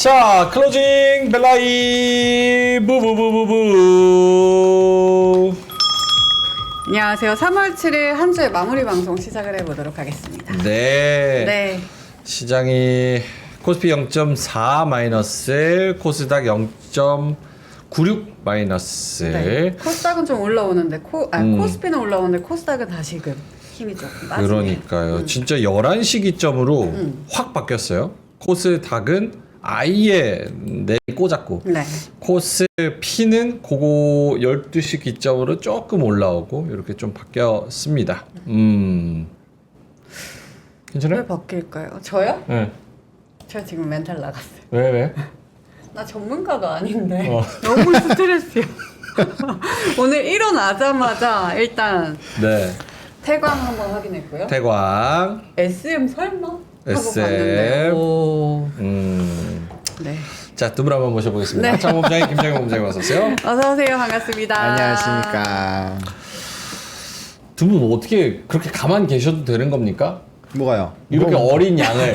자, 클로징 벨라이 부부부부부. 안녕하세요. 3월 7일 한 주의 마무리 방송 시작을 해보도록 하겠습니다. 네. 시장이 코스피 0.4 마이너스, 코스닥 0.96 마이너스. 네. 코스닥은 좀 올라오는데 코스피는 올라오는데 코스닥은 다시금 힘이 조금 빠지네요. 그러니까요. 진짜 11시 기점으로 확 바뀌었어요. 코스닥은 아예 내리 꽂았고, 네. 코스피는 그거 12시 기점으로 조금 올라오고 이렇게 좀 바뀌었습니다. 괜찮아요? 왜 바뀔까요? 저요? 네. 저 지금 멘탈 나갔어요. 왜? 나 전문가가 아닌데 어. 너무 스트레스야. 오늘 일어나자마자 일단 네. 태광 한번 확인했고요. 태광, SM 설마? 하고 SM. 봤는데 오. 네. 자, 두 분 한번 모셔보겠습니다. 네. 하창 본부장님, 김장현 본부장님 어서 오세요. 어서 오세요. 반갑습니다. 안녕하십니까. 두 분 어떻게 그렇게 가만 계셔도 되는 겁니까? 뭐가요? 이렇게 어린 양을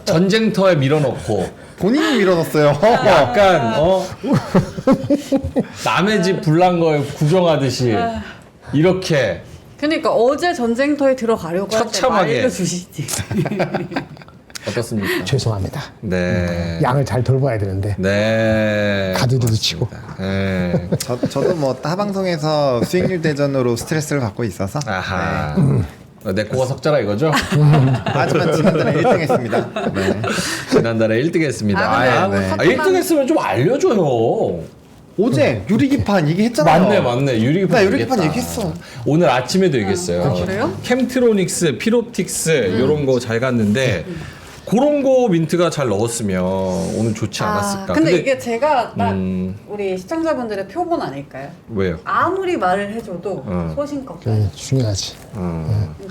전쟁터에 밀어넣고 본인이 밀어넣었어요. 약간 남의 집 불난 걸 구경하듯이 이렇게 그러니까 어제 전쟁터에 들어가려고 처참하게. 알려주시지. 어떻습니까? 죄송합니다. 네. 양을 잘 돌봐야 되는데 네. 가드도 치고. 네. 저도 뭐 타방송에서 수익률 대전으로 스트레스를 받고 있어서. 아하. 내 코가 석자라 이거죠? 하지만 지난달에 1등 했습니다. 네. 지난달에 1등 했습니다. 아, 네. 1등 했으면 좀 알려줘요. 어제 유리기판 얘기했잖아요. 맞네. 유리기판 나 유리기판 얘기했다. 얘기했어. 오늘 아침에도 얘기했어요. 그래요? 캠트로닉스, 피롭틱스 이런 거 잘 갔는데 그런 거 민트가 잘 넣었으면 오늘 좋지 않았을까. 근데 이게 제가 딱 음. 우리 시청자분들의 표본 아닐까요? 왜요? 아무리 말을 해줘도 소신껏 중요하지.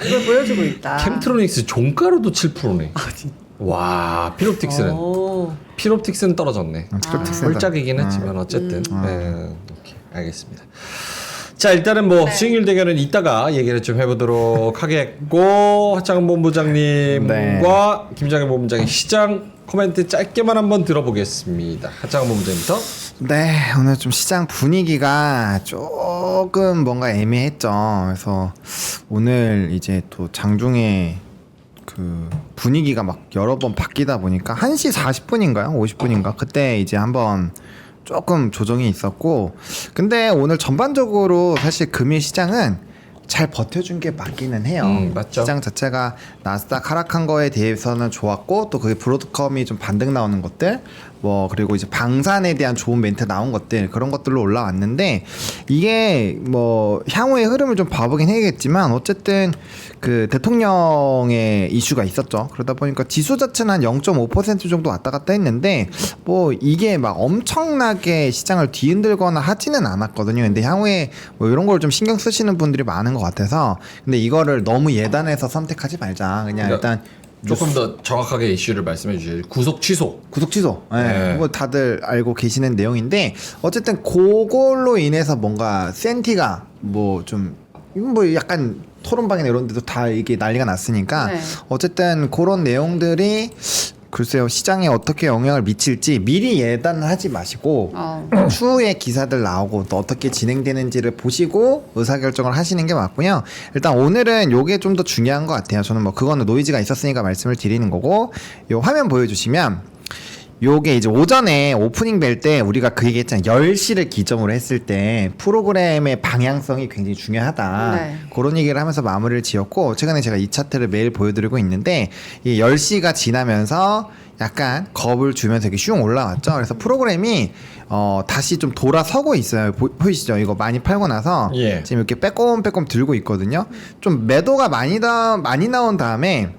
이걸 보여주고 있다. 캠트로닉스 종가로도 7%네. 와, 피롭틱스는 피롭틱스는 떨어졌네. 홀짝이긴 했지만 어쨌든. 네, 오케이, 알겠습니다. 자, 일단은 뭐 수익률 대결은 이따가 얘기를 좀 해보도록 하겠고, 하창 본부장님과 김장현 본부장의 시장 코멘트 짧게만 한번 들어보겠습니다. 하창 본부장님부터. 네, 오늘 좀 시장 분위기가 조금 뭔가 애매했죠. 그래서 오늘 이제 또 장중에 그 분위기가 막 여러 번 바뀌다 보니까 1시 40분인가요? 50분인가? 그때 이제 한번 조금 조정이 있었고, 근데 오늘 전반적으로 사실 금일 시장은 잘 버텨준 게 맞기는 해요. 맞죠. 시장 자체가 나스닥 하락한 거에 대해서는 좋았고, 또 그게 브로드컴이 좀 반등 나오는 것들, 뭐 그리고 이제 방산에 대한 좋은 멘트 나온 것들, 그런 것들로 올라왔는데, 이게 뭐 향후의 흐름을 좀 봐보긴 해야겠지만 어쨌든 그 대통령의 이슈가 있었죠. 그러다 보니까 지수 자체는 한 0.5% 정도 왔다 갔다 했는데, 뭐 이게 막 엄청나게 시장을 뒤흔들거나 하지는 않았거든요. 근데 향후에 뭐 이런 걸 좀 신경 쓰시는 분들이 많은 것 같아서, 근데 이거를 너무 예단해서 선택하지 말자. 그냥 일단 조금 더 정확하게 이슈를 말씀해 주세요. 구속 취소. 구속 취소. 네. 뭐 다들 알고 계시는 내용인데, 어쨌든 그걸로 인해서 뭔가 센티가 뭐 좀 뭐 약간 토론방이나 이런 데도 다 이게 난리가 났으니까 네. 어쨌든 그런 내용들이 글쎄요, 시장에 어떻게 영향을 미칠지 미리 예단을 하지 마시고 추후에 기사들 나오고 또 어떻게 진행되는지를 보시고 의사결정을 하시는 게 맞고요. 일단 오늘은 요게 좀 더 중요한 것 같아요. 저는 뭐 그거는 노이즈가 있었으니까 말씀을 드리는 거고, 요 화면 보여주시면 요게 이제 오전에 오프닝 벨 때 우리가 그 얘기 했잖아요. 10시를 기점으로 했을 때 프로그램의 방향성이 굉장히 중요하다. 네. 그런 얘기를 하면서 마무리를 지었고, 최근에 제가 이 차트를 매일 보여드리고 있는데, 이 10시가 지나면서 약간 겁을 주면서 이렇게 슝 올라왔죠. 그래서 프로그램이 다시 좀 돌아서고 있어요. 보이시죠? 이거 많이 팔고 나서 예. 지금 이렇게 빼꼼빼꼼 들고 있거든요. 좀 매도가 많이 나온 다음에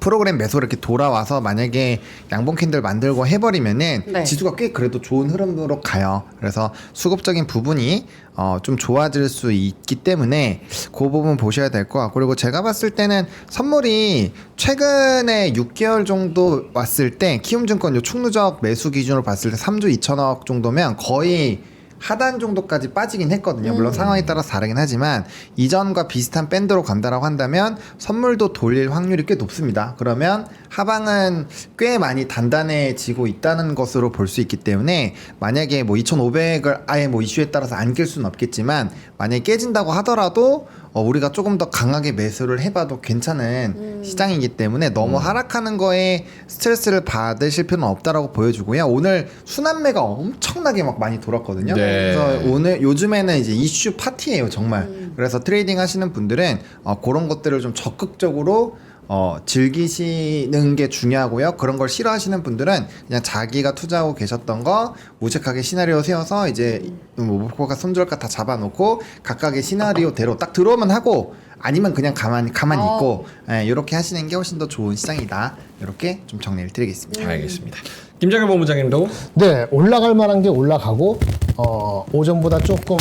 프로그램 매수로 이렇게 돌아와서 만약에 양봉 캔들 만들고 해버리면은 네. 지수가 꽤 그래도 좋은 흐름으로 가요. 그래서 수급적인 부분이 좀 좋아질 수 있기 때문에 그 부분 보셔야 될 것 같고, 그리고 제가 봤을 때는 선물이 최근에 6개월 정도 왔을 때 키움증권 요 충누적 매수 기준으로 봤을 때 3조 2천억 정도면 거의 하단 정도까지 빠지긴 했거든요. 물론 상황에 따라서 다르긴 하지만 이전과 비슷한 밴드로 간다라고 한다면 선물도 돌릴 확률이 꽤 높습니다. 그러면 하방은 꽤 많이 단단해지고 있다는 것으로 볼 수 있기 때문에 만약에 뭐 2,500을 아예 뭐 이슈에 따라서 안 깰 수는 없겠지만 만약에 깨진다고 하더라도 우리가 조금 더 강하게 매수를 해봐도 괜찮은 시장이기 때문에 너무 하락하는 거에 스트레스를 받으실 필요는 없다라고 보여주고요. 오늘 순환매가 엄청나게 막 많이 돌았거든요. 네. 그래서 오늘 요즘에는 이제 이슈 파티예요, 정말. 그래서 트레이딩 하시는 분들은 그런 것들을 좀 적극적으로 즐기시는 게 중요하고요. 그런 걸 싫어하시는 분들은 그냥 자기가 투자하고 계셨던 거 무색하게 시나리오 세워서 이제 뭐 목표가 손절가 다 잡아놓고 각각의 시나리오대로 딱 들어오면 하고 아니면 그냥 가만히 있고 이렇게 하시는 게 훨씬 더 좋은 시장이다. 이렇게 좀 정리를 드리겠습니다. 알겠습니다. 김장현 본부장님도 네, 올라갈 만한 게 올라가고 오전보다 조금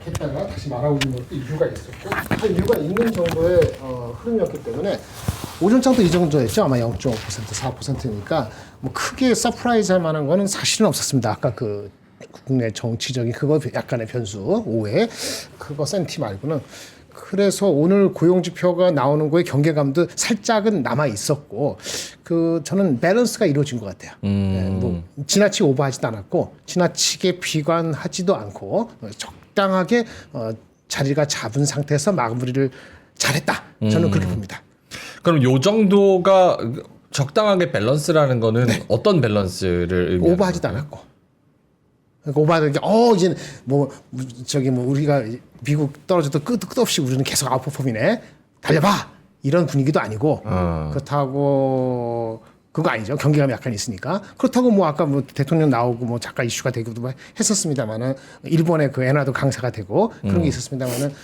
했다가 다시 말아오는 것도 이유가 있었고 그 이유가 있는 정도의 흐름이었기 때문에 오전장도 이 정도였죠. 아마 0.5% 4%니까 뭐 크게 서프라이즈 할 만한 거는 사실은 없었습니다. 아까 그 국내 정치적인 그거 약간의 변수 오해 그거 센티 말고는 그래서 오늘 고용지표가 나오는 거에 경계감도 살짝은 남아 있었고 그 저는 밸런스가 이루어진 것 같아요. 네, 뭐 지나치게 오버하지도 않았고 지나치게 비관하지도 않고 적당하게 자리가 잡은 상태에서 마무리를 잘했다. 저는 그렇게 봅니다. 그럼 요 정도가 적당하게 밸런스라는 거는 어떤 밸런스를 의미하는 오버하지도 않았고. 그러니까 오버하는 게 이제 뭐 우리가 미국 떨어져도 끝없이 우리는 계속 아웃퍼폼이네. 달려봐. 이런 분위기도 아니고 그렇다고 그거 아니죠. 경계감이 약간 있으니까. 그렇다고 뭐 아까 뭐 대통령 나오고 뭐 작가 이슈가 되기도 했었습니다만은 일본의 그 엔화도 강세가 되고 그런 게 있었습니다만은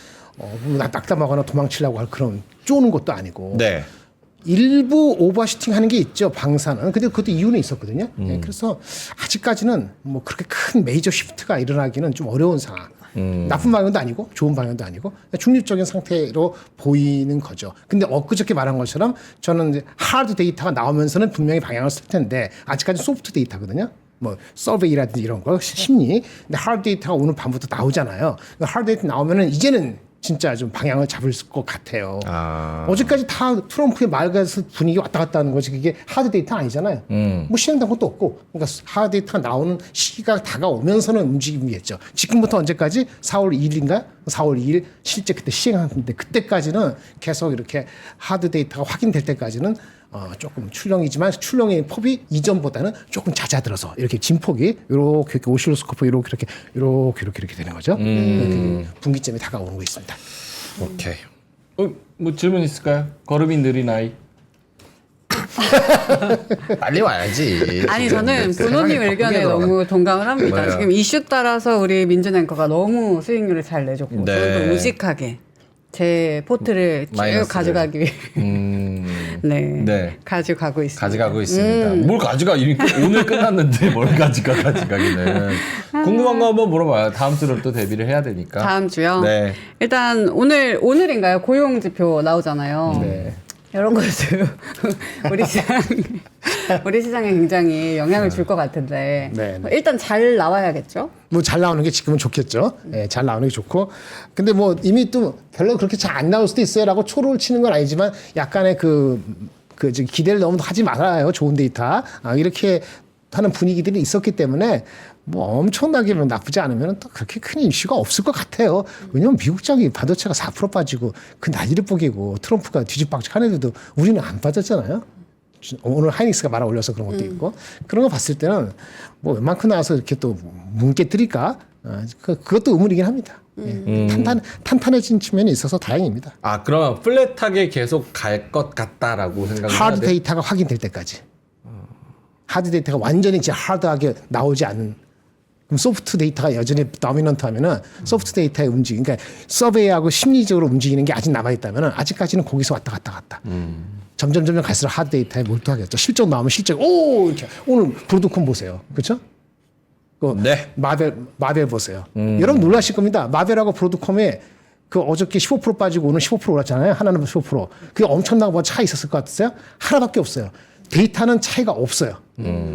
낙담하거나 도망치려고 할 그런 쪼는 것도 아니고. 네. 일부 오버슈팅 하는 게 있죠. 방사는. 근데 그것도 이유는 있었거든요. 네, 그래서 아직까지는 뭐 그렇게 큰 메이저 시프트가 일어나기는 좀 어려운 상황. 나쁜 방향도 아니고 좋은 방향도 아니고 중립적인 상태로 보이는 거죠. 근데 엊그저께 말한 것처럼 저는 이제 하드 데이터가 나오면서는 분명히 방향을 쓸 텐데 아직까지 소프트 데이터거든요. 뭐 서베이라든지 이런 거 심리. 근데 하드 데이터가 오늘 밤부터 나오잖아요. 하드 데이터 나오면은 이제는 진짜 좀 방향을 잡을 것 같아요. 어제까지 다 트럼프의 말가서 분위기 왔다 갔다 하는 거지 그게 하드 데이터 아니잖아요. 뭐 실행된 것도 없고 그러니까 하드 데이터가 나오는 시기가 다가오면서는 움직임이겠죠. 지금부터 언제까지 4월 2일인가 4월 2일 실제 그때 시행하는데 그때까지는 계속 이렇게 하드 데이터가 확인될 때까지는 조금 출렁이지만 출렁이는 폭이 이전보다는 조금 잦아들어서 이렇게 진폭이 이렇게 오실로스코프 이렇게 되는 거죠. 분기점이 다가오는 거 있습니다. 오케이. 뭐 질문 있을까요? 걸음이 느린 아이. 빨리 와야지. 아니 저는 부모님 의견에 너무 동감을 합니다. 맞아요. 지금 이슈 따라서 우리 민준 앵커가 너무 수익률을 잘 내줬고 네. 저는 또 우직하게 제 포트를 쭉 마이너스를. 가져가기 위해 네. 가져가고 있습니다. 가져가고 있습니다. 뭘 가져가? 이미 오늘 끝났는데 뭘 가져가기는. 궁금한 거 한번 물어봐요. 다음 주를 또 대비를 해야 되니까. 다음 주요? 네. 일단 오늘인가요? 고용지표 나오잖아요. 네. 이런 것도 우리 시장에 굉장히 영향을 줄 것 같은데 네. 일단 잘 나와야겠죠? 뭐 잘 나오는 게 지금은 좋겠죠. 예, 잘 나오는 게 좋고. 근데 뭐 이미 또 별로 그렇게 잘 안 나올 수도 있어요라고 초를 치는 건 아니지만 약간의 기대를 너무 하지 말아요. 좋은 데이터. 이렇게 하는 분위기들이 있었기 때문에 뭐 엄청나게 나쁘지 않으면 또 그렇게 큰 이슈가 없을 것 같아요. 왜냐면 미국장이 반도체가 4% 빠지고 그 난리를 뽀개고 트럼프가 뒤집박죽 하는데도 우리는 안 빠졌잖아요. 오늘 하이닉스가 말아 올려서 그런 것도 있고 그런 거 봤을 때는 뭐 웬만큼 나와서 이렇게 또 뭉개뜨릴까 그것도 의문이긴 합니다. 예. 탄탄해진 측면이 있어서 다행입니다. 그러면 플랫하게 계속 갈 것 같다라고 생각을 해야 하드 돼? 데이터가 확인될 때까지. 하드 데이터가 완전히 이제 하드하게 나오지 않는 그럼 소프트 데이터가 여전히 도미넌트 하면은 소프트 데이터의 움직임, 그러니까 서베이하고 심리적으로 움직이는 게 아직 남아있다면은 아직까지는 거기서 왔다 갔다. 점점 갈수록 하드 데이터에 몰두하겠죠. 실적 나오면 이렇게 오늘 브로드콘 보세요. 그렇죠? 네. 마벨 보세요. 여러분 놀라실 겁니다. 마벨하고 브로드콤에 그 어저께 15% 빠지고 오늘 15% 올랐잖아요. 하나는 15%. 그게 엄청나게 뭐 차이 있었을 것 같으세요? 하나밖에 없어요. 데이터는 차이가 없어요.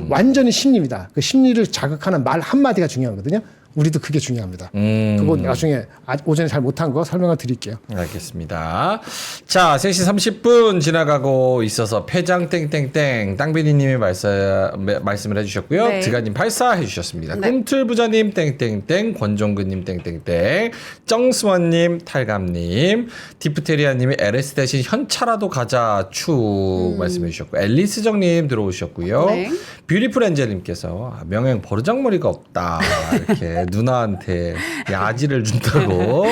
완전히 심리입니다. 그 심리를 자극하는 말 한마디가 중요하거든요. 우리도 그게 중요합니다. 그거 나중에 오전에 잘 못한 거 설명을 드릴게요. 알겠습니다. 자, 3시 30분 지나가고 있어서 폐장 땡땡땡 땅비리님이 말씀을 해주셨고요. 네. 드가님 84 해주셨습니다. 네. 꿈틀부자님 땡땡땡, 권종근님 땡땡땡, 정스원님 탈감님, 디프테리아님이 LS 대신 현차라도 가자 축 말씀해 주셨고, 앨리스정님 들어오셨고요. 네. 뷰티풀 엔젤님께서 명행 버르장머리가 없다 이렇게 누나한테 야지를 준다고.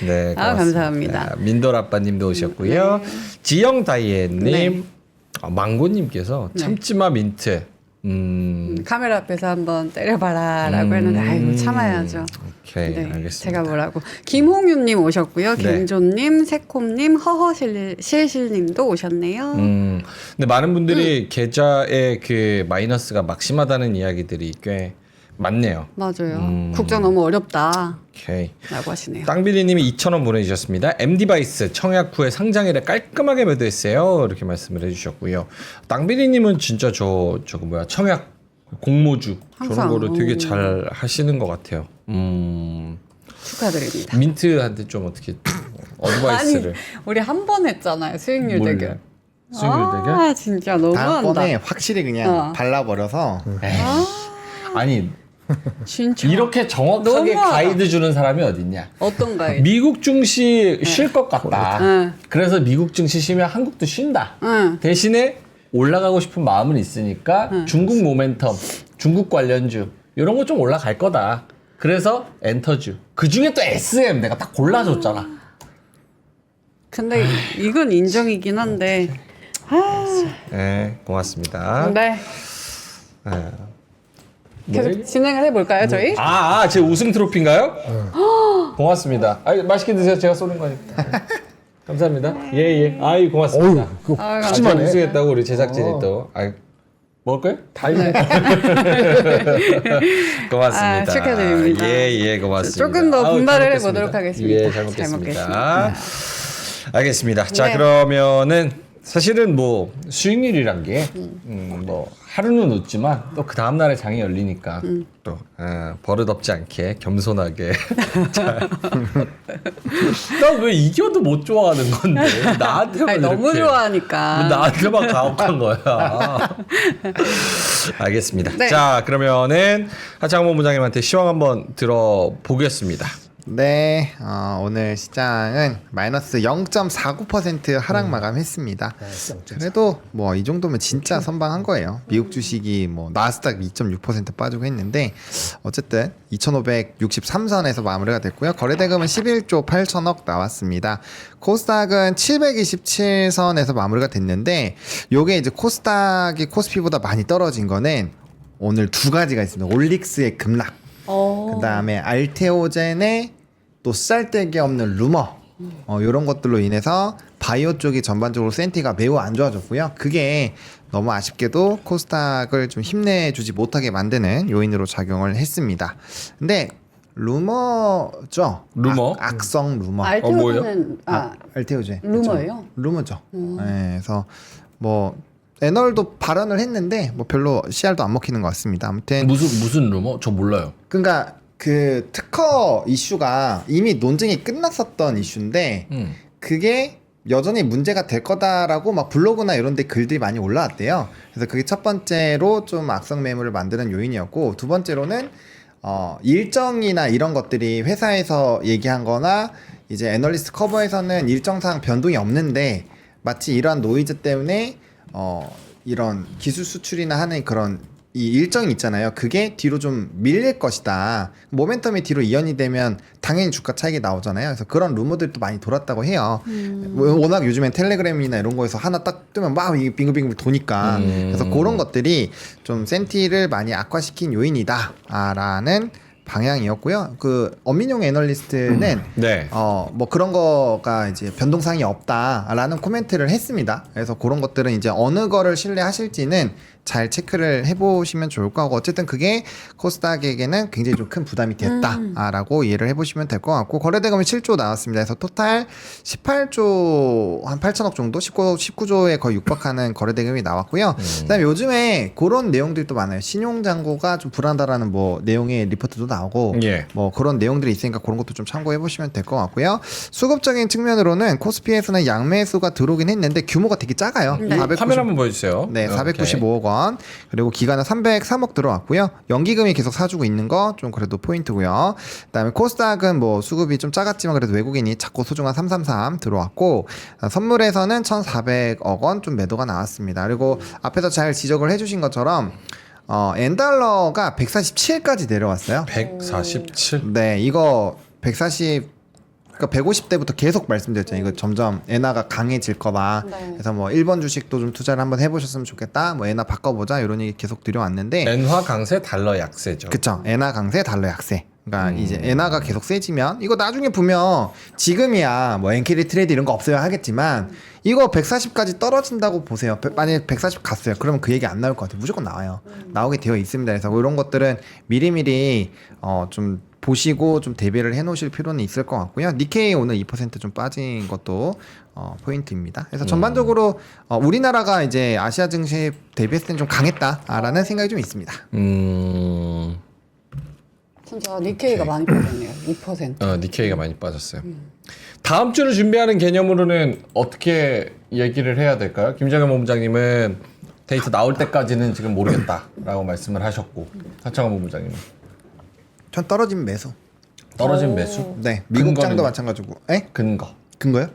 네, 고맙습니다. 감사합니다. 민돌 아빠님도 오셨고요. 지영 다이애님, 네. 망고님께서 참치마 민트. 카메라 앞에서 한번 때려봐라라고 했는데 아이고 참아야죠. 오케이, 네, 알겠습니다. 제가 뭐라고 김홍윤님 오셨고요. 네. 갱조님, 새콤님, 허허실실님도 오셨네요. 근데 많은 분들이 계좌에 그 마이너스가 막심하다는 이야기들이 꽤 많네요. 맞아요. 국정 너무 어렵다라고 오케이. 하시네요. 땅비리님이 2,000원 보내주셨습니다. M디바이스 청약 후에 상장일에 깔끔하게 매도했어요. 이렇게 말씀을 해주셨고요. 땅비리님은 진짜 저거 뭐야 청약 공모주 저런 항상, 거를 되게 잘 하시는 것 같아요. 축하드립니다. 민트한테 좀 어떻게 어드바이스를 아니 우리 한 번 했잖아요 수익률 뭘 대결. 수익률 대결? 아 진짜 너무한다. 다음번에 확실히 그냥 어. 발라버려서 아니 진짜 이렇게 정확하게 너무하다. 가이드 주는 사람이 어딨냐? 어떤 가이? 미국 증시 쉴 것 같다. 응. 그래서 미국 증시 쉬면 한국도 쉰다. 응. 대신에 올라가고 싶은 마음은 있으니까 중국 모멘텀, 중국 관련주 이런 거 좀 올라갈 거다. 그래서 엔터주. 그 중에 또 SM 내가 딱 골라줬잖아. 근데 이건 인정이긴 한데. 네, 고맙습니다. 네. 네. 계속 진행을 해볼까요 저희? 제 우승 트로피인가요? 고맙습니다. 맛있게 드세요. 제가 쏘는 거니까. 감사합니다. 예. 아이 고맙습니다. 어우, 그거 아유, 제가 푸짐하네. 우승했다고 우리 제작진이 또. 먹을 거예요? 달걀. 고맙습니다. 축하드립니다. 예, 고맙습니다. 조금 더 아우, 분발을 잘 해보도록 먹겠습니다. 하겠습니다. 예, 잘 먹겠습니다. 먹겠습니다. 알겠습니다. 자, 네. 그러면은 사실은 뭐 수익률이란 게 뭐 하루는 웃지만 또 그 다음 날에 장이 열리니까 또 버릇없지 않게 겸손하게. 나 왜 이겨도 못 좋아하는 건데 나한테만 아니, 너무 이렇게. 좋아하니까. 왜 나한테만 가혹한 거야. 알겠습니다. 네. 자, 그러면은 하창모 부장님한테 시황 한번 들어보겠습니다. 네, 오늘 시장은 마이너스 0.49% 하락 마감했습니다. 그래도 뭐 이 정도면 진짜 선방한 거예요. 미국 주식이 뭐 나스닥 2.6% 빠지고 했는데 어쨌든 2,563선에서 마무리가 됐고요. 거래대금은 11조 8천억 나왔습니다. 코스닥은 727선에서 마무리가 됐는데 요게 이제 코스닥이 코스피보다 많이 떨어진 거는 오늘 두 가지가 있습니다. 올릭스의 급락. 그 다음에 알테오젠의 또 쌀데기 없는 루머 이런 것들로 인해서 바이오 쪽이 전반적으로 센티가 매우 안 좋아졌고요. 그게 너무 아쉽게도 코스닥을 좀 힘내주지 못하게 만드는 요인으로 작용을 했습니다. 근데 루머죠. 루머? 악성 루머. 알테오는 알테오젠. 루머예요? 루머죠. 네, 그래서 뭐 애널도 발언을 했는데 뭐 별로 CR도 안 먹히는 것 같습니다. 아무튼 무슨 루머? 저 몰라요. 그러니까 그 특허 이슈가 이미 논쟁이 끝났었던 이슈인데 그게 여전히 문제가 될 거다라고 막 블로그나 이런 데 글들이 많이 올라왔대요. 그래서 그게 첫 번째로 좀 악성 매물을 만드는 요인이었고, 두 번째로는 일정이나 이런 것들이 회사에서 얘기한 거나 이제 애널리스트 커버에서는 일정상 변동이 없는데 마치 이러한 노이즈 때문에 이런 기술 수출이나 하는 그런 이 일정이 있잖아요. 그게 뒤로 좀 밀릴 것이다. 모멘텀이 뒤로 이연이 되면 당연히 주가 차익이 나오잖아요. 그래서 그런 루머들이 또 많이 돌았다고 해요. 워낙 요즘엔 텔레그램이나 이런 거에서 하나 딱 뜨면 막 이게 빙글빙글 도니까. 그래서 그런 것들이 좀 센티를 많이 악화시킨 요인이다라는 방향이었고요. 그 엄민용 애널리스트는 네. 뭐 그런 거가 이제 변동사항이 없다라는 코멘트를 했습니다. 그래서 그런 것들은 이제 어느 거를 신뢰하실지는 잘 체크를 해보시면 좋을 것 같고 어쨌든 그게 코스닥에게는 굉장히 좀 큰 부담이 됐다라고 이해를 해보시면 될 것 같고 거래대금이 7조 나왔습니다. 그래서 토탈 18조 한 8천억 정도 19조에 거의 육박하는 거래대금이 나왔고요. 그다음에 요즘에 그런 내용들이 또 많아요. 신용잔고가 좀 불안하다라는 뭐 내용의 리포트도 나오고 예. 뭐 그런 내용들이 있으니까 그런 것도 좀 참고해 보시면 될 것 같고요. 수급적인 측면으로는 코스피에서는 양매수가 들어오긴 했는데 규모가 되게 작아요. 네. 490 카메라 한번 보여주세요. 네, 오케이. 495억 원. 그리고 기간은 303억 들어왔고요. 연기금이 계속 사주고 있는 거 좀 그래도 포인트고요. 그다음에 코스닥은 뭐 수급이 좀 작았지만 그래도 외국인이 작고 소중한 333 들어왔고 선물에서는 1,400억 원 좀 매도가 나왔습니다. 그리고 앞에서 잘 지적을 해주신 것처럼 엔달러가 147까지 내려왔어요. 147. 네, 이거 150대부터 계속 말씀드렸잖아요. 이거 점점 엔화가 강해질거봐. 네. 그래서 뭐 일본 주식도 좀 투자를 한번 해보셨으면 좋겠다. 뭐 엔화 바꿔보자 이런 얘기 계속 드려왔는데, 엔화 강세, 달러 약세죠. 그쵸? 엔화 강세, 달러 약세. 그러니까 이제 엔화가 계속 세지면 이거 나중에 보면 지금이야 뭐 엔캐리 트레이드 이런 거 없어야 하겠지만 이거 140까지 떨어진다고 보세요. 만약에 140 갔어요. 그러면 그 얘기 안 나올 것 같아요. 무조건 나와요. 나오게 되어 있습니다. 그래서 뭐 이런 것들은 미리미리 좀 보시고 좀 대비를 해놓으실 필요는 있을 것 같고요. 니케이 오늘 2%좀 빠진 것도 포인트입니다. 그래서 전반적으로 우리나라가 이제 아시아 증시에 대비했을 땐 좀 강했다라는 생각이 좀 있습니다. 진짜 니케이가 많이 빠졌네요. 2%. 니케이가 많이 빠졌어요. 다음 주를 준비하는 개념으로는 어떻게 얘기를 해야 될까요? 김정현 본부장님은 데이터 나올 때까지는 지금 모르겠다라고 말씀을 하셨고 하창원 본부장님은 전 떨어진 매수. 떨어진 매수? 네, 미국장도 근거는? 마찬가지고. 에? 근거. 근거요?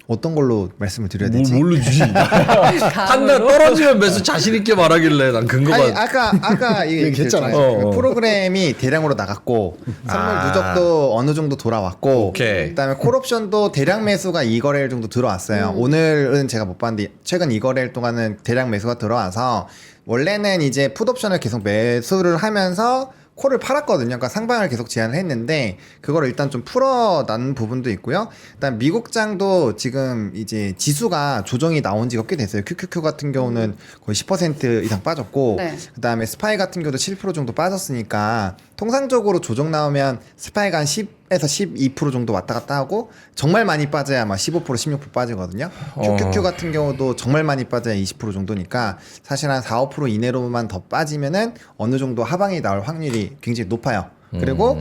어떤 걸로 말씀을 드려야 되지? 뭘로 주지? 한달 떨어지면 매수 자신 있게 말하길래 난 근거가. 아니 아까 이거 얘기했잖아요. 얘기했잖아요. 프로그램이 대량으로 나갔고 선물 누적도 어느 정도 돌아왔고 오케이. 그다음에 콜옵션도 대량 매수가 2거래일 정도 들어왔어요. 오늘은 제가 못 봤는데 최근 2거래일 동안은 대량 매수가 들어와서 원래는 이제 풋옵션을 계속 매수를 하면서 콜을 팔았거든요. 그러니까 상방을 계속 제한을 했는데 그거를 일단 좀 풀어난 부분도 있고요. 일단 미국장도 지금 이제 지수가 조정이 나온 지가 꽤 됐어요. QQQ 같은 경우는 거의 10% 이상 빠졌고 네. 그다음에 스파이 같은 경우도 7% 정도 빠졌으니까 통상적으로 조정 나오면 스파이가 한 10에서 12% 정도 왔다 갔다 하고 정말 많이 빠져야 막 15% 16% 빠지거든요. QQQ 같은 경우도 정말 많이 빠져야 20% 정도니까 사실 한 4, 5% 이내로만 더 빠지면은 어느 정도 하방이 나올 확률이 굉장히 높아요. 그리고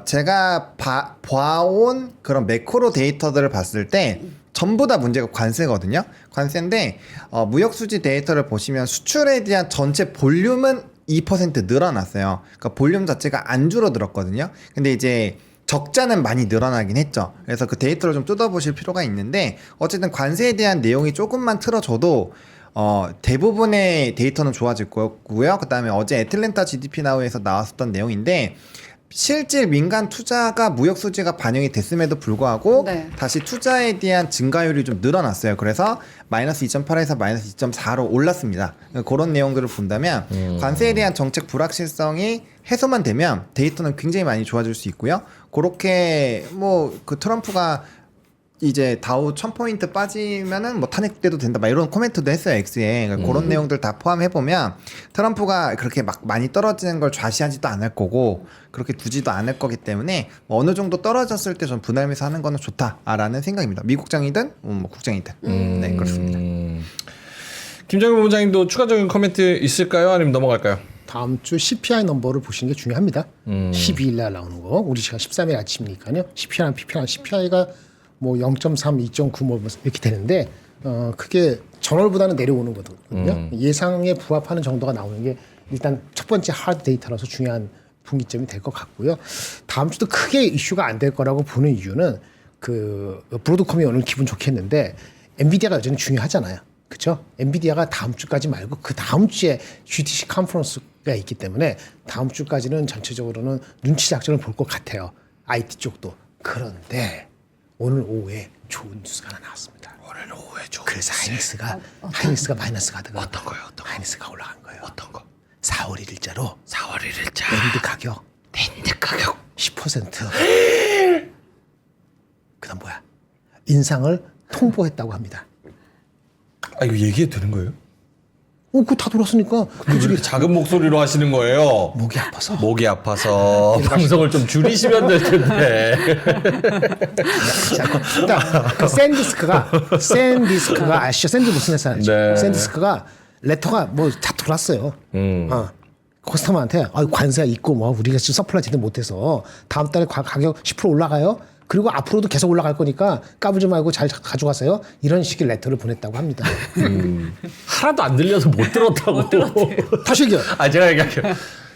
제가 봐온 그런 매크로 데이터들을 봤을 때 전부 다 문제가 관세거든요. 관세인데 무역 수지 데이터를 보시면 수출에 대한 전체 볼륨은 2% 늘어났어요. 그러니까 볼륨 자체가 안 줄어들었거든요. 근데 이제 적자는 많이 늘어나긴 했죠. 그래서 그 데이터를 좀 뜯어보실 필요가 있는데 어쨌든 관세에 대한 내용이 조금만 틀어져도 대부분의 데이터는 좋아질 거고요. 그 다음에 어제 애틀랜타 GDP 나우에서 나왔었던 내용인데 실질 민간 투자가 무역 수지가 반영이 됐음에도 불구하고 네. 다시 투자에 대한 증가율이 좀 늘어났어요. 그래서 마이너스 2.8에서 마이너스 2.4로 올랐습니다. 그런 내용들을 본다면 관세에 대한 정책 불확실성이 해소만 되면 데이터는 굉장히 많이 좋아질 수 있고요. 그렇게 뭐 그 트럼프가 이제 다우 1000포인트 빠지면은 뭐 탄핵돼도 된다 막 이런 코멘트도 했어요. X에. 그러니까 그런 내용들 다 포함해 보면 트럼프가 그렇게 막 많이 떨어지는 걸 좌시하지도 않을 거고 그렇게 두지도 않을 거기 때문에 뭐 어느 정도 떨어졌을 때 좀 분할매수 하는 거는 좋다라는 생각입니다. 미국장이든 뭐 국장이든. 네, 그렇습니다. 김정현 본부장님도 추가적인 코멘트 있을까요? 아니면 넘어갈까요? 다음 주 CPI 넘버를 보시는 게 중요합니다. 12일 날 나오는 거. 우리 시간 13일 아침이니까요. CPI랑 PPI랑 CPI가 뭐 0.3, 2.9 뭐 이렇게 되는데 그게 전월보다는 내려오는 거거든요. 예상에 부합하는 정도가 나오는 게 일단 첫 번째 하드 데이터라서 중요한 분기점이 될 것 같고요. 다음 주도 크게 이슈가 안 될 거라고 보는 이유는 그 브로드컴이 오늘 기분 좋겠는데 엔비디아가 여전히 중요하잖아요. 그렇죠? 엔비디아가 다음 주까지 말고 그 다음 주에 GTC 컨퍼런스가 있기 때문에 다음 주까지는 전체적으로는 눈치 작전을 볼 것 같아요. IT 쪽도. 그런데 오늘 오후에 좋은 뉴스가 하나 나왔습니다. 오늘 오후에 좀. 그래서 하이닉스가 마이너스 가드가 어떤 거요? 하이닉스가 올라간 거예요. 어떤 거? 4월 1일자로 4월 1일자. 랜드 가격 10% 그다음 뭐야? 인상을 통보했다고 합니다. 아 이거 얘기해도 되는 거예요? 그거 다 돌았으니까 왜 이렇게 작은 목소리로 하시는 거예요? 목이 아파서. 목이 아파서 방송을 좀 줄이시면 될 텐데. 일단 그 샌디스크가 아시죠? 샌드 무슨 회사 아시죠? 네. 샌디스크가 레터가 뭐 다 돌았어요. 커스터머한테 관세가 있고 뭐 우리가 지금 서플라이 제대로 못해서 다음 달에 가격 10% 올라가요. 그리고 앞으로도 계속 올라갈 거니까 까부지 말고 잘 가져가세요. 이런 식의 레터를 보냈다고 합니다. 하나도 안 들려서 못 들었다고. 다시 얘기해. 제가 얘기할게요.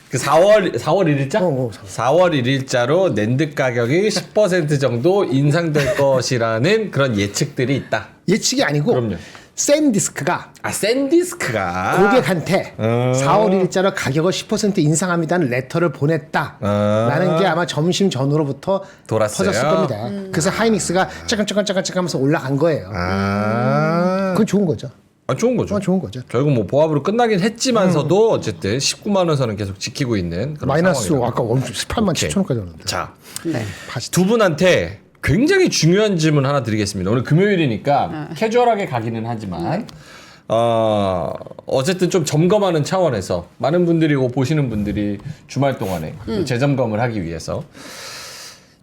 그 4월 1일자? 4월 1일자로 낸드 가격이 10% 정도 인상될 것이라는 그런 예측들이 있다. 예측이 아니고 그럼요. 샌디스크가 샌디스크가 고객한테 4월 1일자로 가격을 10% 인상합니다는 레터를 보냈다라는 게 아마 점심 전후로부터 돌았어요. 퍼졌을 겁니다. 그래서 하이닉스가 짜간짜간 하면서 올라간 거예요. 그건 좋은 거죠. 좋은 거죠. 좋은 거죠. 결국 뭐 보합으로 끝나긴 했지만서도 어쨌든 19만 원 선은 계속 지키고 있는 그런 마이너스 상황이라고. 아까 18만 7천원까지 왔는데. 자, 네. 두 분한테 굉장히 중요한 질문 하나 드리겠습니다. 오늘 금요일이니까 캐주얼하게 가기는 하지만 어쨌든 좀 점검하는 차원에서 많은 분들이 보시는 분들이 주말 동안에 재점검을 하기 위해서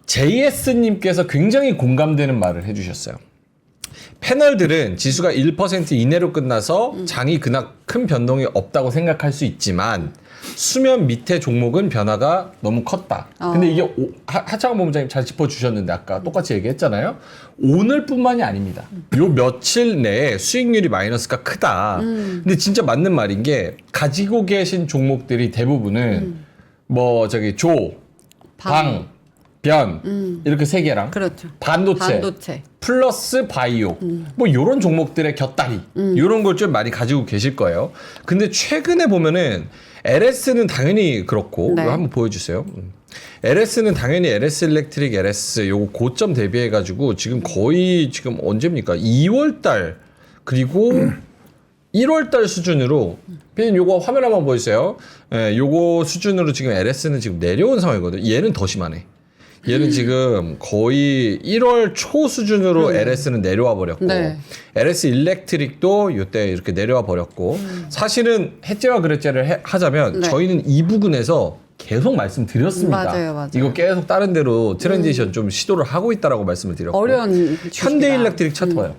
JS님께서 굉장히 공감되는 말을 해주셨어요. 패널들은 지수가 1% 이내로 끝나서 장이 그닥 큰 변동이 없다고 생각할 수 있지만 수면 밑에 종목은 변화가 너무 컸다. 근데 이게 하창원 본부장님 잘 짚어주셨는데 아까 똑같이 얘기했잖아요. 오늘뿐만이 아닙니다. 요 며칠 내에 수익률이 마이너스가 크다. 근데 진짜 맞는 말인 게 가지고 계신 종목들이 대부분은 뭐 저기 방, 변 이렇게 세 개랑 그렇죠. 반도체. 플러스 바이오 뭐 요런 종목들의 곁다리 요런 걸 좀 많이 가지고 계실 거예요. 근데 최근에 보면은 LS는 당연히 그렇고 네. 이거 한번 보여주세요. LS는 당연히 LS 일렉트릭 LS 요거 고점 대비해 가지고 지금 거의 지금 언제입니까? 2월달 그리고 1월달 수준으로 피디님 요거 화면 한번 보여주세요. 예, 요거 수준으로 지금 LS는 지금 내려온 상황이거든요. 얘는 더 심하네. 얘는 지금 거의 1월 초 수준으로 LS는 내려와 버렸고 네. LS 일렉트릭도 이때 이렇게 내려와 버렸고 사실은 해제와 그랬제를 하자면 네. 저희는 이 부근에서 계속 말씀드렸습니다. 맞아요. 이거 계속 다른 데로 트랜지션 좀 시도를 하고 있다라고 말씀을 드렸고 어려운 현대 일렉트릭 차트 봐요.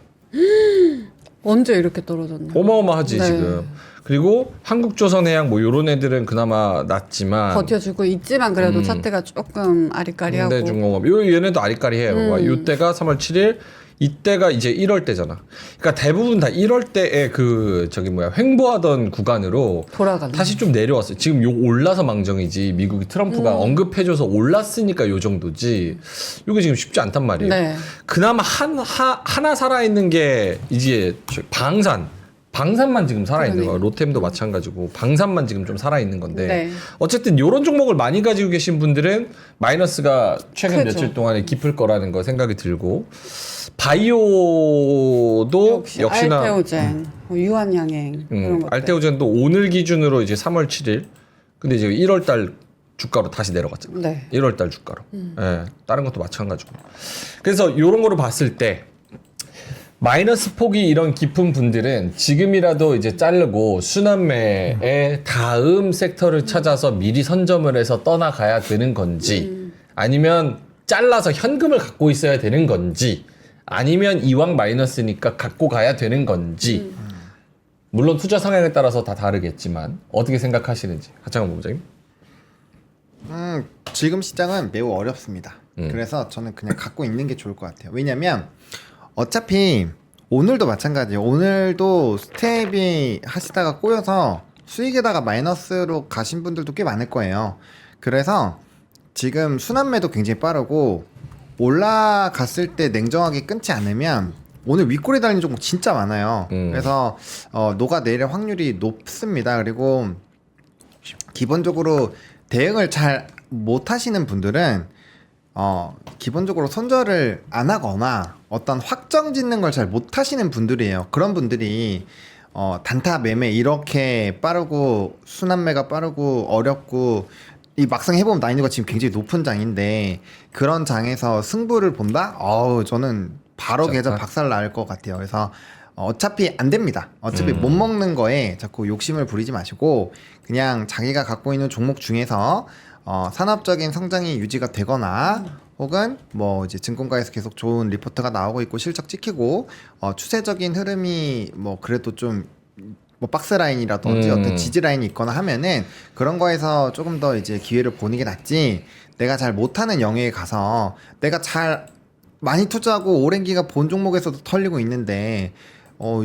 언제 이렇게 떨어졌나? 어마어마하지 네. 지금. 그리고 한국조선해양 뭐 요런 애들은 그나마 낫지만 버텨주고 있지만 그래도 차트가 조금 아리까리하고. 현대중공업 얘네도 아리까리해요. 요때가 3월 7일 이때가 이제 1월 때잖아. 그러니까 대부분 다 1월 때에 그 저기 뭐야 횡보하던 구간으로 돌아가네. 다시 좀 내려왔어요. 지금 요 올라서 망정이지 미국이 트럼프가 언급해줘서 올랐으니까 요 정도지. 요게 지금 쉽지 않단 말이에요. 네. 그나마 하나 살아있는 게 이제 방산만 지금 살아있는 거예요. 롯템도 마찬가지고 방산만 지금 좀 살아있는 건데 네. 어쨌든 이런 종목을 많이 가지고 계신 분들은 마이너스가 최근 크죠. 며칠 동안에 깊을 거라는 거 생각이 들고 바이오도 역시나 알테오젠, 뭐 유한양행 이런 것들. 알테오젠도 오늘 기준으로 이제 3월 7일 근데 이제 1월 달 주가로 다시 내려갔잖아요. 네. 1월 달 주가로. 예, 다른 것도 마찬가지고. 그래서 이런 거로 봤을 때 마이너스 폭이 이런 깊은 분들은 지금이라도 이제 자르고 순환매의 다음 섹터를 찾아서 미리 선점을 해서 떠나가야 되는 건지 아니면 잘라서 현금을 갖고 있어야 되는 건지 아니면 이왕 마이너스니까 갖고 가야 되는 건지 물론 투자 성향에 따라서 다 다르겠지만 어떻게 생각하시는지 하창원 본부장님? 지금 시장은 매우 어렵습니다. 그래서 저는 그냥 갖고 있는 게 좋을 것 같아요. 왜냐면 어차피 오늘도 마찬가지예요. 오늘도 스텝이 하시다가 꼬여서 수익에다가 마이너스로 가신 분들도 꽤 많을 거예요. 그래서 지금 순환매도 굉장히 빠르고 올라갔을 때 냉정하게 끊지 않으면 오늘 윗골에 달린 종목 진짜 많아요. 그래서 녹아내릴 확률이 높습니다. 그리고 기본적으로 대응을 잘 못하시는 분들은 기본적으로 손절을 안 하거나 어떤 확정 짓는 걸 잘 못하시는 분들이에요. 그런 분들이 단타 매매 이렇게 빠르고 순환매가 빠르고 어렵고 이 막상 해보면 난이도가 지금 굉장히 높은 장인데 그런 장에서 승부를 본다? 저는 바로 계좌 박살 날 것 같아요. 그래서 어차피 안 됩니다. 어차피 못 먹는 거에 자꾸 욕심을 부리지 마시고 그냥 자기가 갖고 있는 종목 중에서 산업적인 성장이 유지가 되거나 혹은 뭐 이제 증권가에서 계속 좋은 리포트가 나오고 있고 실적 찍히고 추세적인 흐름이 뭐 그래도 좀 뭐 박스 라인이라든지 어떤 지지 라인이 있거나 하면은 그런 거에서 조금 더 이제 기회를 보는 게 낫지. 내가 잘 못하는 영역에 가서 내가 잘 많이 투자하고 오랜 기간 본 종목에서도 털리고 있는데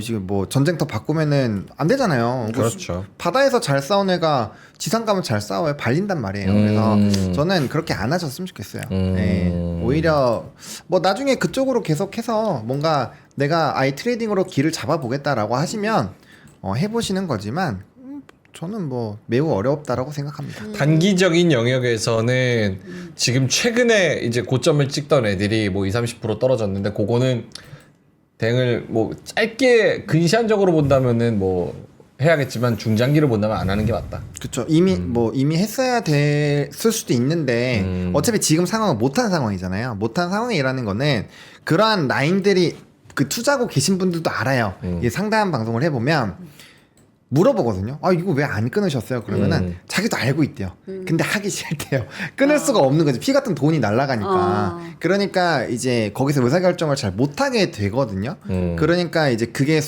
이제 뭐 전쟁터 바꾸면은 안 되잖아요. 그렇죠. 바다에서 잘 싸운 애가 지상 가면 잘 싸워요. 발린단 말이에요. 그래서 저는 그렇게 안 하셨으면 좋겠어요. 네. 오히려 뭐 나중에 그쪽으로 계속해서 뭔가 내가 아예 트레이딩으로 길을 잡아보겠다라고 하시면 해보시는 거지만 저는 뭐 매우 어렵다라고 생각합니다. 단기적인 영역에서는 지금 최근에 이제 고점을 찍던 애들이 뭐 20-30% 떨어졌는데 그거는 대응을 뭐 짧게 근시안적으로 본다면은 뭐 해야겠지만 중장기를 본다면 안 하는 게 맞다. 그렇죠. 이미 했어야 됐을 수도 있는데 어차피 지금 상황은 못한 상황이잖아요. 못한 상황이라는 거는 그러한 라인들이 그 투자하고 계신 분들도 알아요. 이 상담 방송을 해보면 물어보거든요. 아 이거 왜 안 끊으셨어요? 그러면은 자기도 알고 있대요. 근데 하기 싫대요. 끊을 수가 없는 거지. 피 같은 돈이 날아가니까. 그러니까 이제 거기서 의사결정을 잘 못하게 되거든요. 그러니까 이제 그게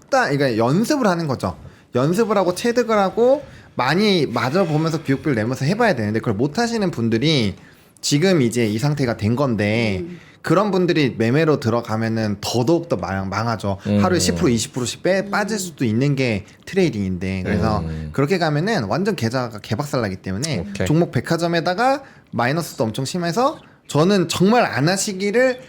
그러니까 연습을 하는 거죠. 연습을 하고 체득을 하고 많이 맞아보면서 비용비를 내면서 해봐야 되는데 그걸 못하시는 분들이 지금 이제 이 상태가 된 건데 그런 분들이 매매로 들어가면은 더더욱 더 망하죠. 하루에 10% 20%씩 빠질 수도 있는 게 트레이딩인데 그래서 그렇게 가면은 완전 계좌가 개박살 나기 때문에 오케이. 종목 백화점에다가 마이너스도 엄청 심해서 저는 정말 안 하시기를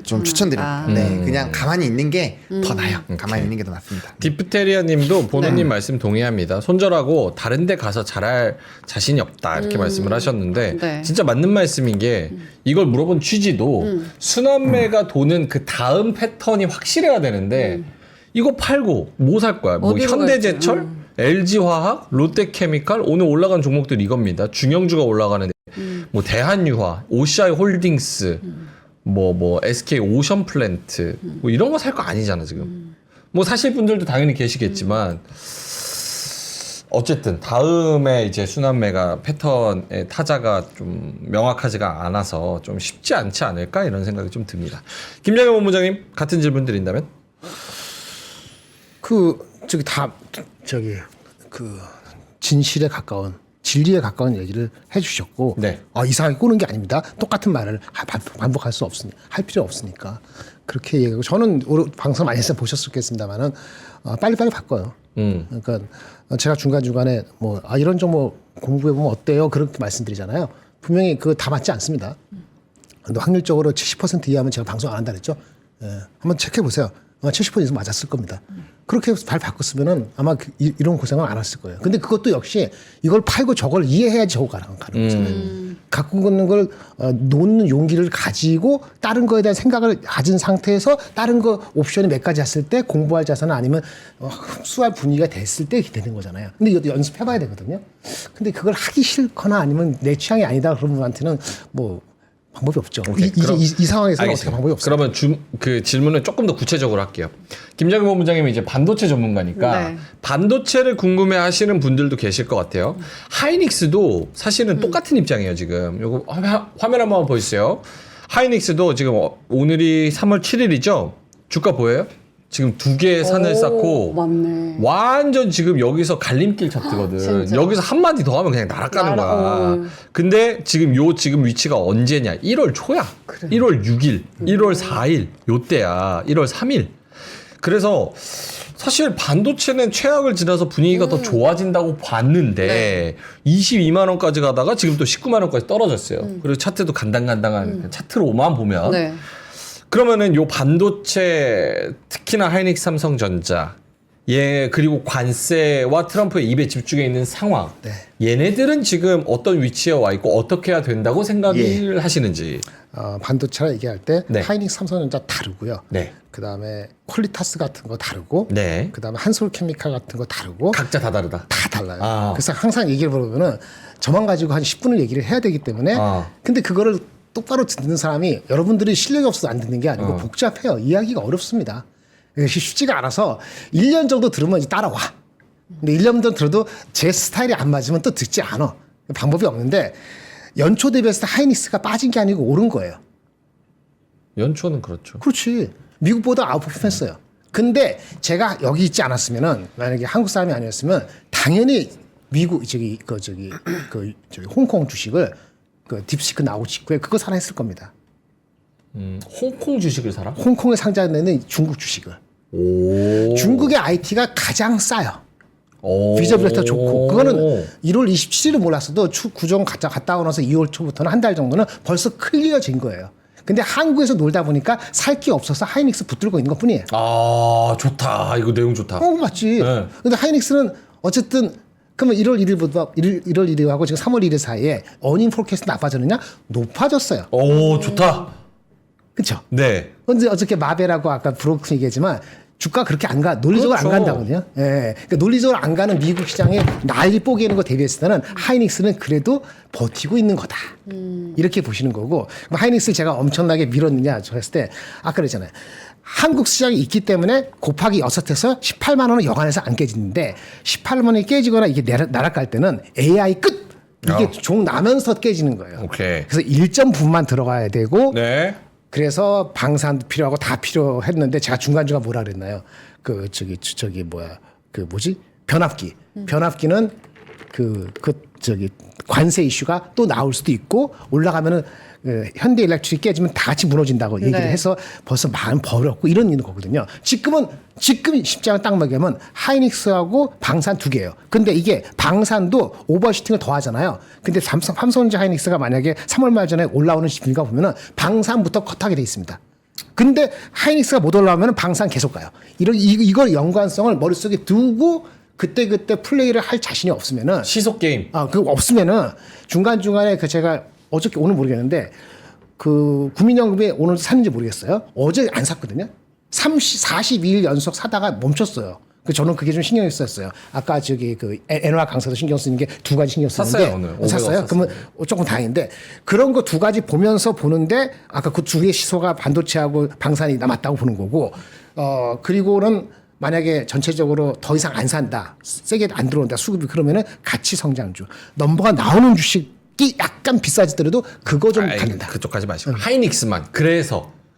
좀 추천드립니다. 네, 그냥 가만히 있는 게 더 나아요. 가만히 있는 게 더 낫습니다. 디프테리아 님도 보노님 말씀 동의합니다. 손절하고 다른 데 가서 잘할 자신이 없다 이렇게 말씀을 하셨는데 네. 진짜 맞는 말씀인 게 이걸 물어본 취지도 순환매가 도는 그 다음 패턴이 확실해야 되는데 이거 팔고 뭐 살 거야? 뭐 어디로 현대제철? LG화학? 롯데케미칼? 오늘 올라간 종목들 이겁니다. 중형주가 올라가는데 뭐 대한유화, OCI 홀딩스 뭐 SK 오션 플랜트 뭐 이런 거 살 거 아니잖아 지금. 뭐 사실 분들도 당연히 계시겠지만 어쨌든 다음에 이제 순환매가 패턴의 타자가 좀 명확하지가 않아서 좀 쉽지 않지 않을까 이런 생각이 좀 듭니다. 김장현 본부장님 같은 질문 드린다면? 진실에 가까운 진리에 가까운 얘기를 해주셨고 네. 이상하게 꼬는 게 아닙니다. 똑같은 말을 반복할 수 없으니 할 필요 없으니까 그렇게 얘기하고 저는 방송 많이 해서 보셨겠습니다만은 빨리빨리 바꿔요. 그러니까 제가 중간중간에 이런 종목 공부해 보면 어때요? 그렇게 말씀드리잖아요. 분명히 그거 다 맞지 않습니다. 근데 확률적으로 70% 이하면 제가 방송 안 한다 그랬죠. 한번 체크해 보세요. 70% 이상 맞았을 겁니다. 그렇게 발 바꿨으면은 아마 이런 고생을 안 했을 거예요. 근데 그것도 역시 이걸 팔고 저걸 이해해야지 저거 가는 거잖아요. 갖고 있는 걸 놓는 용기를 가지고 다른 거에 대한 생각을 가진 상태에서 다른 거 옵션이 몇 가지 했을 때 공부할 자세는 아니면 흡수할 분위기가 됐을 때 이렇게 되는 거잖아요. 근데 이것도 연습해봐야 되거든요. 근데 그걸 하기 싫거나 아니면 내 취향이 아니다 그런 분한테는 뭐 방법이 없죠. 이 상황에서는 어떻게 방법이 없어요. 그러면 그 질문을 조금 더 구체적으로 할게요. 김장현 본부장님은 이제 반도체 전문가니까 네. 반도체를 궁금해하시는 분들도 계실 것 같아요. 하이닉스도 사실은 똑같은 입장이에요 지금. 요거 화면 한번 보여주세요. 하이닉스도 지금 오늘이 3월 7일이죠. 주가 보여요? 지금 두 개의 산을 쌓고 맞네. 완전 지금 여기서 갈림길 차트거든. 진짜? 여기서 한마디 더 하면 그냥 날아가는 거야. 근데 지금 지금 위치가 언제냐? 1월 초야. 1월 6일, 1월 4일 요때야. 1월 3일. 그래서 사실 반도체는 최악을 지나서 분위기가 더 좋아진다고 봤는데 22만 원까지 가다가 지금 또 19만 원까지 떨어졌어요. 그리고 차트도 간당간당한 차트로만 보면 네. 그러면은 요 반도체 특히나 하이닉스 삼성전자 그리고 관세와 트럼프의 입에 집중해 있는 상황 얘네들은 지금 어떤 위치에 와 있고 어떻게 해야 된다고 생각을 하시는지. 반도체라 얘기할 때 네. 하이닉스 삼성전자 다르고요. 네. 그다음에 퀄리타스 같은 거 다르고 네. 그다음에 한솔케미칼 같은 거 다르고 각자 다 다르다. 다 달라요. 아. 그래서 항상 얘기를 보면은 저만 가지고 한 10분을 얘기를 해야 되기 때문에 근데 그거를 똑바로 듣는 사람이 여러분들이 실력이 없어서 안 듣는 게 아니고 복잡해요. 이해하기가 어렵습니다. 쉽지가 않아서 1년 정도 들으면 이제 따라와. 근데 1년 정도 들어도 제 스타일이 안 맞으면 또 듣지 않아. 방법이 없는데 연초 대비했을 때 하이닉스가 빠진 게 아니고 오른 거예요. 연초는 그렇죠. 그렇지. 미국보다 아웃퍼폼했어요. 근데 제가 여기 있지 않았으면은 만약에 한국 사람이 아니었으면 당연히 미국 홍콩 주식을 그 딥시크 나오고 직후에 그거 사라 했을 겁니다. 홍콩 주식을 사라? 홍콩에 상장되는 중국 주식을. 오. 중국의 IT가 가장 싸요. 오. 비저빌레터 좋고 그거는 1월 27일을 몰랐어도 구정 갔다 오고 나서 2월 초부터는 한 달 정도는 벌써 클리어진 거예요. 근데 한국에서 놀다 보니까 살 게 없어서 하이닉스 붙들고 있는 것뿐이에요. 아 좋다. 이거 내용 좋다. 맞지. 네. 근데 하이닉스는 어쨌든 그러면 1월 1일하고 지금 3월 1일 사이에 어닝 포캐스트 나빠졌느냐? 높아졌어요. 오 좋다. 그렇죠? 네. 근데 어저께 마벨하고 아까 브로크 얘기했지만 주가 그렇게 안 가. 논리적으로 그렇죠. 안 간다거든요. 예. 그러니까 논리적으로 안 가는 미국 시장에 난리 뽀개는 거 대비했을 때는 하이닉스는 그래도 버티고 있는 거다. 이렇게 보시는 거고. 하이닉스 제가 엄청나게 밀었느냐 저 했을 때 아까 그랬잖아요. 한국 시장이 있기 때문에 곱하기 6해서 18만 원은 여간해서 안 깨지는데 18만 원이 깨지거나 이게 날아갈 때는 AI 끝! 이게 종 나면서 깨지는 거예요. 오케이. 그래서 1.9만 들어가야 되고 네. 그래서 방산도 필요하고 다 필요했는데 제가 중간중간 뭐라 그랬나요? 변압기. 변압기는 관세 이슈가 또 나올 수도 있고 올라가면은 현대 일렉트릭 깨지면 다 같이 무너진다고 얘기를 해서 벌써 마음 버렸고 이런 거거든요. 지금 십장을 딱 먹이면 하이닉스하고 방산 두 개예요. 근데 이게 방산도 오버슈팅을 더 하잖아요. 근데 삼성전자 하이닉스가 만약에 3월 말 전에 올라오는 비가 보면은 방산부터 컷하게 돼 있습니다. 근데 하이닉스가 못 올라오면 방산 계속 가요. 이걸 연관성을 머릿속에 두고 그때 플레이를 할 자신이 없으면은 시속 게임. 그거 없으면은 중간중간에 제가 어저께 오늘 모르겠는데 국민연금에 오늘 샀는지 모르겠어요. 어제 안 샀거든요. 42일 연속 사다가 멈췄어요. 저는 그게 좀 신경이 썼어요. 아까 엔화 강사도 신경 쓰는 게 두 가지 신경 쓰는데 샀어요, 오늘. 샀어요? 그러면 조금 다행인데 그런 거 두 가지 보면서 보는데 아까 그 두 개의 시소가 반도체하고 방산이 남았다고 보는 거고 그리고는 만약에 전체적으로 더 이상 안 산다, 세게 안 들어온다, 수급이 그러면은 가치 성장주 넘버가 나오는 주식이 약간 비싸지더라도 그거 좀 갖는다. 그쪽 가지 마시고 하이닉스만.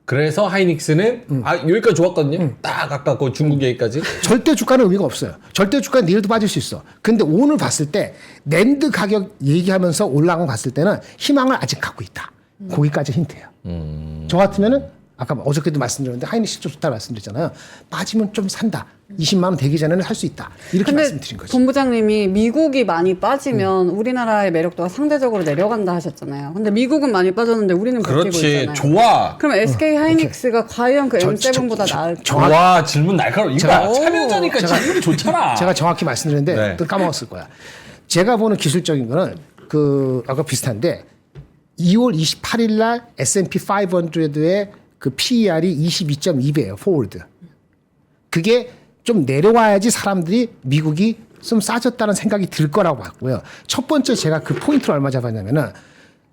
그래서 하이닉스는 여기까지 좋았거든요. 딱 아까 그 중국 얘기까지. 절대 주가는 의미가 없어요. 절대 주가는 내일도 빠질 수 있어. 근데 오늘 봤을 때 낸드 가격 얘기하면서 올라간 거 봤을 때는 희망을 아직 갖고 있다. 거기까지 힌트예요. 저 같으면은 아까 어저께도 말씀드렸는데 하이닉스 좋다 말씀드렸잖아요. 빠지면 좀 산다. 20만 원 되기 전에는 할 수 있다. 이렇게 근데 말씀드린 거죠. 본부장님이 미국이 많이 빠지면 우리나라의 매력도가 상대적으로 내려간다 하셨잖아요. 근데 미국은 많이 빠졌는데 우리는 버티고 그렇지. 있잖아요. 좋아. 그럼 SK 하이닉스가 과연 그 M7보다 나을까? 좋아. 질문 날카로워. 이거 제가- 참여자니까 질문이 좋잖아. 제가 정확히 말씀드렸는데 네. 또 까먹었을 거야. 제가 보는 기술적인 거는 아까 비슷한데 2월 28일 날 S&P 500의 그 PER이 22.2배예요. 포워드. 그게 좀 내려와야지 사람들이 미국이 좀 싸졌다는 생각이 들 거라고 봤고요. 첫 번째 제가 그 포인트를 얼마 잡았냐면은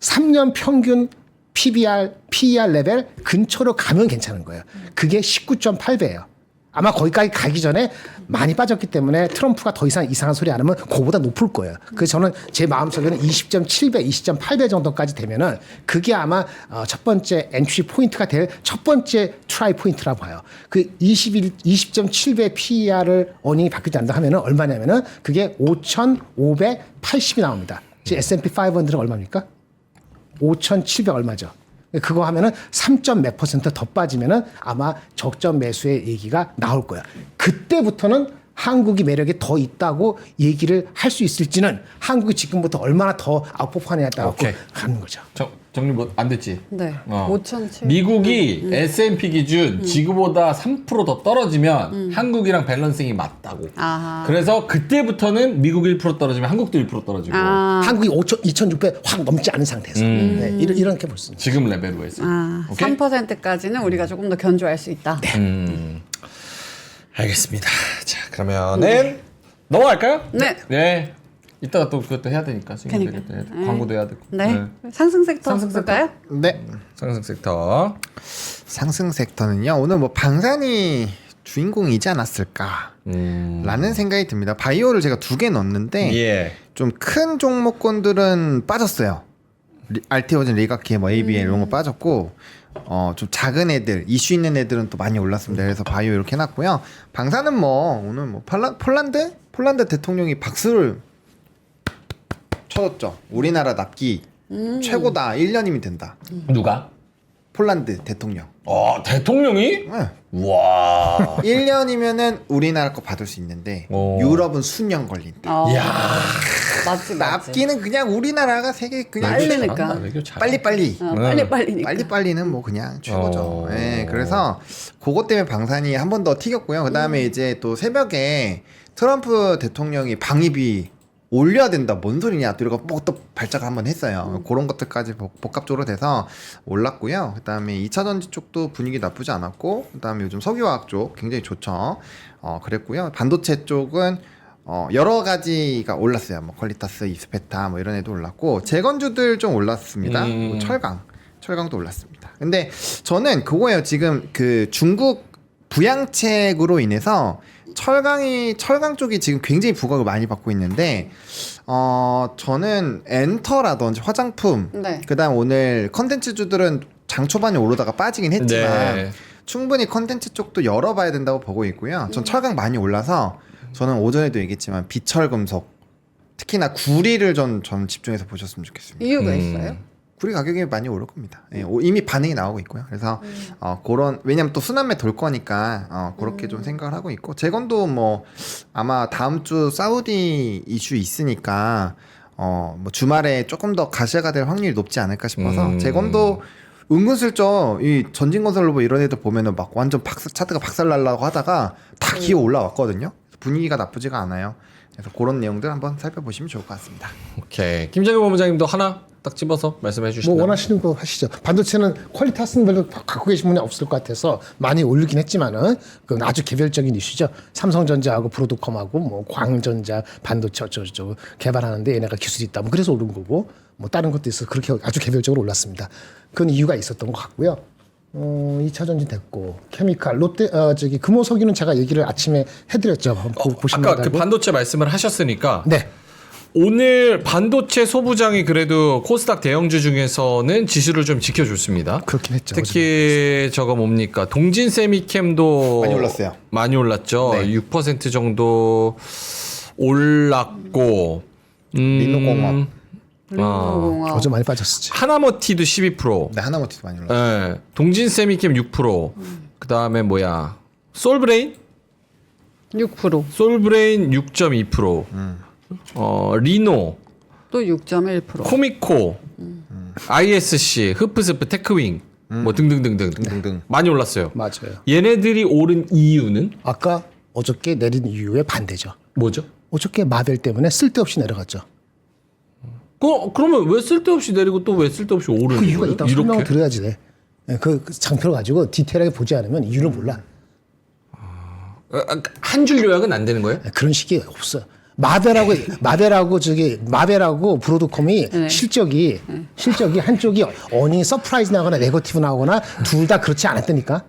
3년 평균 PER 레벨 근처로 가면 괜찮은 거예요. 그게 19.8배예요. 아마 거기까지 가기 전에 많이 빠졌기 때문에 트럼프가 더 이상 이상한 소리 안 하면 그거보다 높을 거예요. 그래서 저는 제 마음속에는 20.7배, 20.8배 정도까지 되면은 그게 아마 첫 번째 엔트리 포인트가 될 첫 번째 트라이 포인트라고 봐요. 그 20.7배 PER을 어닝이 바뀌지 않는다 하면은 얼마냐면은 그게 5,580이 나옵니다. 지금 S&P 500은 얼마입니까? 5,700 얼마죠? 그거 하면은 3몇 % 더 빠지면은 아마 적정 매수의 얘기가 나올 거야. 그때부터는 한국이 매력이 더 있다고 얘기를 할 수 있을지는 한국이 지금부터 얼마나 더 아웃퍼포하느냐에 따라 오케이. 가는 거죠. 정리 안 됐지? 네. 5,700. 미국이 S&P 기준 지구보다 3% 더 떨어지면 한국이랑 밸런싱이 맞다고. 아하. 그래서 그때부터는 미국 1% 떨어지면 한국도 1% 떨어지고. 한국이 2,600 확 넘지 않은 상태에서 네, 이렇게 볼 수 있습니다. 지금 레벨로 해서. 오케이? 3%까지는 우리가 조금 더 견조할 수 있다. 알겠습니다. 자, 그러면은 넘어갈까요? 네. 네. 이따가 또 그것도 해야 되니까. 그러니까. 해야 돼. 광고도 해야 되고. 네. 상승 섹터 볼까요? 네. 상승 섹터. 상승 섹터는요. 오늘 뭐 방산이 주인공이지 않았을까라는 생각이 듭니다. 바이오를 제가 2개 넣었는데 예. 좀 큰 종목군들은 빠졌어요. 알테오젠, 리가키에 뭐 ABL 이런 거 빠졌고 좀 작은 애들 이슈 있는 애들은 또 많이 올랐습니다. 그래서 바이오 이렇게 해놨고요. 방사는 뭐 오늘 뭐 폴란드 대통령이 박수를 쳐줬죠. 우리나라 납기 최고다. 1년이면 된다. 누가? 폴란드 대통령. 대통령이? 네. 와. 1년이면은 우리나라 거 받을 수 있는데 오. 유럽은 수년 걸린다. 야. 맞지. 납기는 그냥 우리나라가 세계 그냥 빨리니까. 빨리빨리. 빨리빨리니까. 빨리빨리는 뭐 그냥 최고죠. 어. 네, 그래서 그것 때문에 방산이 한 번 더 튀겼고요. 그 다음에 이제 또 새벽에 트럼프 대통령이 방위비 올려야 된다. 뭔 소리냐. 또 이러고 또 발작 한번 했어요. 그런 것들까지 복합적으로 돼서 올랐고요. 그 다음에 2차 전지 쪽도 분위기 나쁘지 않았고, 그 다음에 요즘 석유화학 쪽 굉장히 좋죠. 그랬고요. 반도체 쪽은 여러 가지가 올랐어요. 뭐 퀄리타스, 이스페타 뭐 이런 애도 올랐고, 재건주들 좀 올랐습니다. 뭐 철강도 올랐습니다. 근데 저는 그거예요. 지금 그 중국 부양책으로 인해서 철강 쪽이 지금 굉장히 부각을 많이 받고 있는데 저는 엔터라든지 화장품 네. 그다음 오늘 컨텐츠주들은 장 초반에 오르다가 빠지긴 했지만 네. 충분히 컨텐츠 쪽도 열어봐야 된다고 보고 있고요. 전 철강 많이 올라서 저는 오전에도 얘기했지만 비철금속 특히나 구리를 전 집중해서 보셨으면 좋겠습니다. 이유가 있어요? 구리 가격이 많이 오를 겁니다. 예, 이미 반응이 나오고 있고요. 그래서 그런 왜냐면 또 순환매 돌 거니까 그렇게 좀 생각을 하고 있고 재건도 뭐 아마 다음 주 사우디 이슈 있으니까 뭐 주말에 조금 더 가시화가 될 확률이 높지 않을까 싶어서 재건도 은근슬쩍 이 전진건설로버 이런 애들 보면은 막 완전 차트가 박살날라고 하다가 다 기어 올라왔거든요. 분위기가 나쁘지가 않아요. 그래서 그런 내용들 한번 살펴보시면 좋을 것 같습니다. 오케이. 김정일 본부장님도 하나 딱 집어서 말씀해 주시면. 뭐 원하시는 거 하시죠. 반도체는 퀄리타스는 별로 갖고 계신 분이 없을 것 같아서 많이 올리긴 했지만은 그건 아주 개별적인 이슈죠. 삼성전자하고 브로드컴하고 뭐 광전자 반도체 어쩌고 개발하는데 얘네가 기술이 있다. 뭐 그래서 오른 거고 뭐 다른 것도 있어 그렇게 아주 개별적으로 올랐습니다. 그건 이유가 있었던 것 같고요. 2차 전지 됐고 케미칼 롯데 금호석유는 제가 얘기를 아침에 해드렸죠. 보시면 아까 그 반도체 말씀을 하셨으니까 네. 오늘 반도체 소부장이 그래도 코스닥 대형주 중에서는 지수를 좀 지켜줬습니다. 그렇긴 했죠. 특히 저거 뭡니까 동진 세미캠도 많이 올랐어요. 많이 올랐죠. 네. 6% 정도 올랐고 민노공업 공업. 어제 많이 빠졌었지. 하나머티도 12%. 네, 하나머티도 많이 올랐어요. 네. 동진 세미캠 6%. 그다음에 뭐야? 솔브레인? 6%. 솔브레인 6.2%. 리노, 또 6.1%. 코미코, ISC, 흡프스프, 테크윙 뭐 등등등등 등등등. 많이 올랐어요. 맞아요. 얘네들이 오른 이유는 아까 어저께 내린 이유의 반대죠. 뭐죠? 어저께 마벨 때문에 쓸데없이 내려갔죠. 그러면 왜 쓸데없이 내리고 또 왜 쓸데없이 오르는 그 이유가 거예요? 있다고 설명을 드려야지 돼. 그 장표를 가지고 디테일하게 보지 않으면 이유를 몰라. 한 줄 요약은 안 되는 거예요? 그런 식이 없어. 마벨하고 브로드컴이 네. 실적이 한쪽이 어닝 서프라이즈 나거나 네거티브 나오거나 둘 다 그렇지 않았다니까.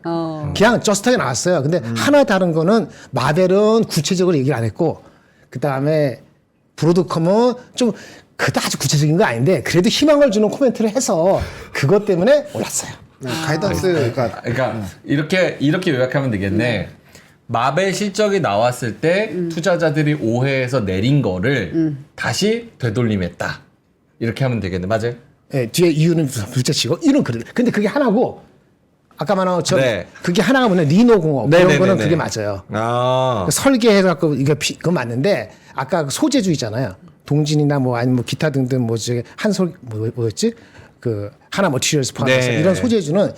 그냥 저스트하게 나왔어요. 근데 하나 다른 거는 마벨은 구체적으로 얘기를 안 했고 그다음에 브로드컴은 좀 그다지 구체적인 거 아닌데 그래도 희망을 주는 코멘트를 해서 그것 때문에 올랐어요. 가이던스가 그러니까 이렇게 요약하면 되겠네. 마벨 실적이 나왔을 때 투자자들이 오해해서 내린 거를 다시 되돌림했다. 이렇게 하면 되겠네. 맞아요? 예, 뒤에 이유는 둘째치고 이는 그래. 근데 그게 하나고 아까 말한 것처럼 네. 그게 하나가 뭐냐 리노공업 네네네네. 그런 거는 그게 맞아요. 아. 설계해갖고 그거 맞는데 아까 그 소재주 있잖아요. 동진이나 뭐 아니면 뭐 기타 등등 뭐 저기 한솔 뭐였지 그 하나 머티리얼스 포함해서 네. 이런 소재주는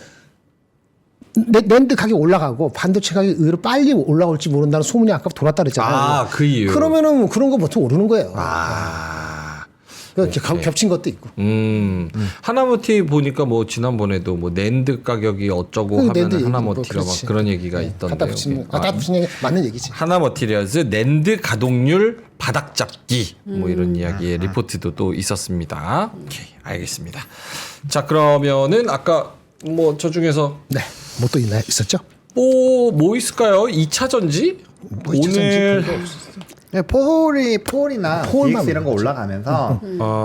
랜드 가격이 올라가고 반도체 가격이 의외로 빨리 올라올지 모른다는 소문이 아까 돌았다 그랬잖아요. 아, 그 이유. 그러면은 그런 거 보통 오르는 거예요. 아. 그러니까 겹친 것도 있고. 하나머티 보니까 뭐 지난번에도 뭐 낸드 가격이 어쩌고 하면 낸드 얘기 하나머티가 뭐 막 그렇지. 그런 얘기가 네, 있던데요. 갖다 붙이는 얘기 맞는 얘기지. 하나머티리얼즈 낸드 가동률 바닥 잡기 뭐 이런 이야기의 리포트도 또 있었습니다. 오케이, 알겠습니다. 자, 그러면은 아까 뭐 저 중에서 네. 뭐 또 있나요? 있었죠? 뭐 있을까요? 2차 전지? 뭐 오늘 네, 폴이나 폴만 DX 이런 거 올라가면서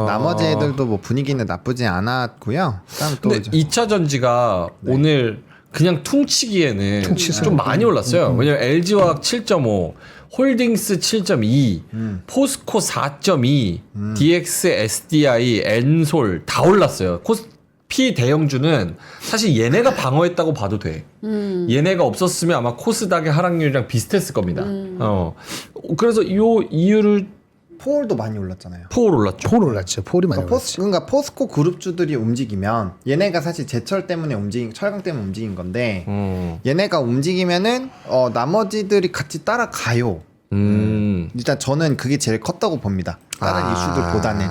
나머지 애들도 뭐 분위기는 나쁘지 않았고요. 그다음 또 근데 이제 2차 전지가 오늘 그냥 퉁치기에는 퉁치서. 좀 많이 올랐어요. 왜냐면 LG화학 7.5, 홀딩스 7.2, 포스코 4.2, DX, SDI, 엔솔 다 올랐어요. 코스피 대형주는 사실 얘네가 방어했다고 봐도 돼. 얘네가 없었으면 아마 코스닥의 하락률이랑 비슷했을 겁니다. 그래서 이 이유를 폴도 많이 올랐잖아요. 폴 올랐죠. 폴 올랐죠. 폴이 많이 올랐죠. 그러니까 포스코 그룹주들이 움직이면 얘네가 사실 제철 때문에 철강 때문에 움직인 건데 얘네가 움직이면은 나머지들이 같이 따라가요. 일단 저는 그게 제일 컸다고 봅니다. 다른 이슈들보다는.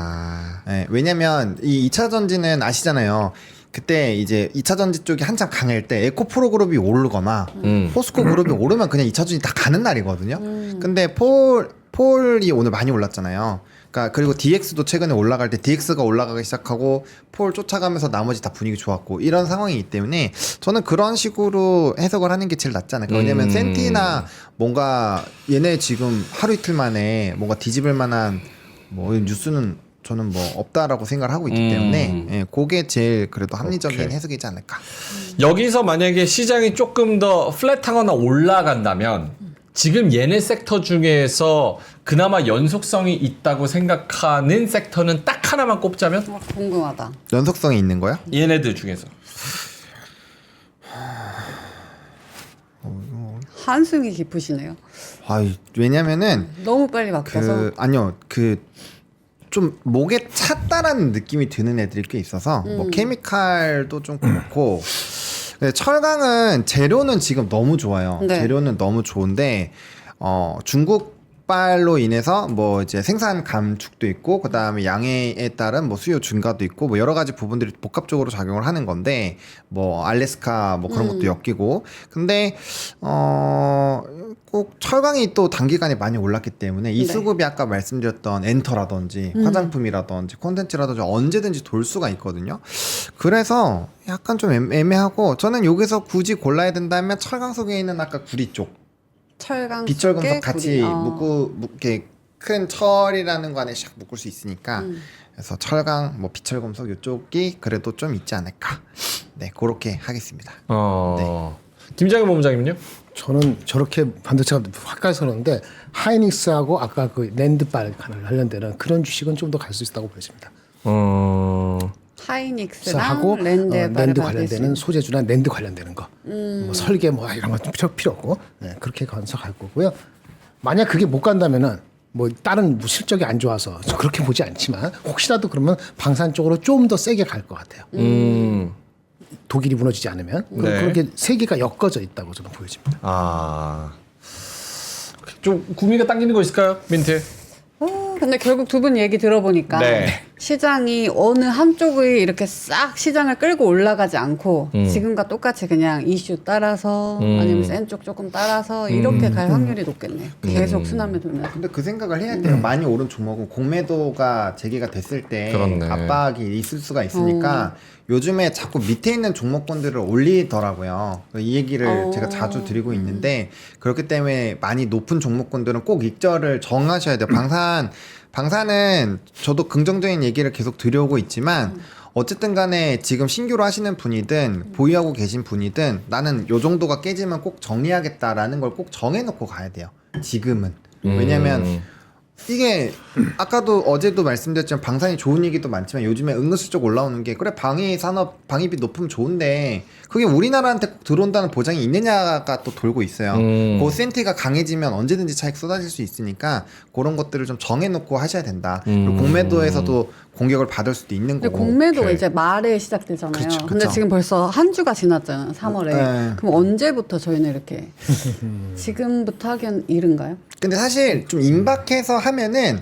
네, 왜냐면 이 2차 전지는 아시잖아요. 그때 이제 2차 전지 쪽이 한참 강할 때 에코프로 그룹이 오르거나 포스코 그룹이 오르면 그냥 2차 전지 다 가는 날이거든요. 근데 폴이 오늘 많이 올랐잖아요. 그러니까 그리고 DX도 최근에 올라갈 때 DX가 올라가기 시작하고 폴 쫓아가면서 나머지 다 분위기 좋았고 이런 상황이기 때문에 저는 그런 식으로 해석을 하는 게 제일 낫지 않을까. 왜냐면 센티나 뭔가 얘네 지금 하루 이틀 만에 뭔가 뒤집을 만한 뭐 뉴스는 저는 뭐 없다라고 생각을 하고 있기 때문에 예, 그게 제일 그래도 합리적인 오케이. 해석이지 않을까. 여기서 만약에 시장이 조금 더 플랫하거나 올라간다면 지금 얘네 섹터 중에서 그나마 연속성이 있다고 생각하는 섹터는 딱 하나만 꼽자면? 궁금하다. 연속성이 있는 거야? 얘네들 중에서. 한숨이 깊으시네요. 왜냐면은 너무 빨리 바뀌어서. 아니요 좀 목에 찼다라는 느낌이 드는 애들이 꽤 있어서 뭐 케미칼도 좀 그렇고 근데 철강은 재료는 지금 너무 좋아요. 네. 재료는 너무 좋은데 중국발로 인해서 뭐 이제 생산 감축도 있고 그다음에 양해에 따른 뭐 수요 증가도 있고 뭐 여러 가지 부분들이 복합적으로 작용을 하는 건데 뭐 알래스카 뭐 그런 것도 엮이고 근데 꼭 철강이 또 단기간에 많이 올랐기 때문에 이 네. 수급이 아까 말씀드렸던 엔터라든지 화장품이라든지 콘텐츠라든지 언제든지 돌 수가 있거든요. 그래서 약간 좀 애매하고 저는 여기서 굳이 골라야 된다면 철강 속에 있는 아까 구리 쪽 철강 비철금속 속에 같이 구리. 이렇게 큰 철이라는 거 안에 샥 묶을 수 있으니까 그래서 철강 뭐 비철금속 이쪽이 그래도 좀 있지 않을까. 네 그렇게 하겠습니다. 김장현 본부장님은요? 저는 저렇게 반도체가 확가서는데 하이닉스하고 아까 그 랜드발 관련되는 그런 주식은 좀 더 갈 수 있다고 보여집니다. 하이닉스랑 하고 랜드 관련되는 수 소재주나 랜드 관련되는 거, 뭐 설계 뭐 이런 건 필요 없고 그렇게 가서 갈 거고요. 만약 그게 못 간다면은 뭐 다른 뭐 실적이 안 좋아서 저 그렇게 보지 않지만 혹시라도 그러면 방산 쪽으로 좀 더 세게 갈 것 같아요. 독일이 무너지지 않으면 네. 그렇게 세계가 엮어져 있다고 저는 보여집니다. 좀 구미가 당기는 거 있을까요, 민트? 근데 결국 두 분 얘기 들어보니까 네. 시장이 어느 한쪽이 이렇게 싹 시장을 끌고 올라가지 않고 지금과 똑같이 그냥 이슈 따라서 아니면 센 쪽 조금 따라서 이렇게 갈 확률이 높겠네요. 계속 순환매 돌면서. 근데 그 생각을 해야 돼요. 많이 오른 종목은 공매도가 재개가 됐을 때 그렇네. 압박이 있을 수가 있으니까 요즘에 자꾸 밑에 있는 종목군들을 올리더라고요. 이 얘기를 제가 자주 드리고 있는데 그렇기 때문에 많이 높은 종목군들은 꼭 익절을 정하셔야 돼요. 방사는 저도 긍정적인 얘기를 계속 드려오고 있지만 어쨌든 간에 지금 신규로 하시는 분이든 보유하고 계신 분이든 나는 요 정도가 깨지면 꼭 정리하겠다라는 걸 꼭 정해놓고 가야 돼요. 지금은. 왜냐면 이게 아까도 어제도 말씀드렸지만 방산이 좋은 얘기도 많지만 요즘에 은근슬쩍 올라오는 게 그래 방위비 높으면 좋은데 그게 우리나라한테 꼭 들어온다는 보장이 있느냐가 또 돌고 있어요. 그 센티가 강해지면 언제든지 차익 쏟아질 수 있으니까 그런 것들을 좀 정해놓고 하셔야 된다. 그리고 공매도에서도 공격을 받을 수도 있는 근데 거고. 공매도가 이제 말에 시작되잖아요. 그렇죠, 근데 그렇죠. 지금 벌써 한 주가 지났잖아요. 3월에. 네. 그럼 언제부터 저희는 이렇게 지금부터 하기엔 이른가요? 근데 사실 좀 임박해서 하면은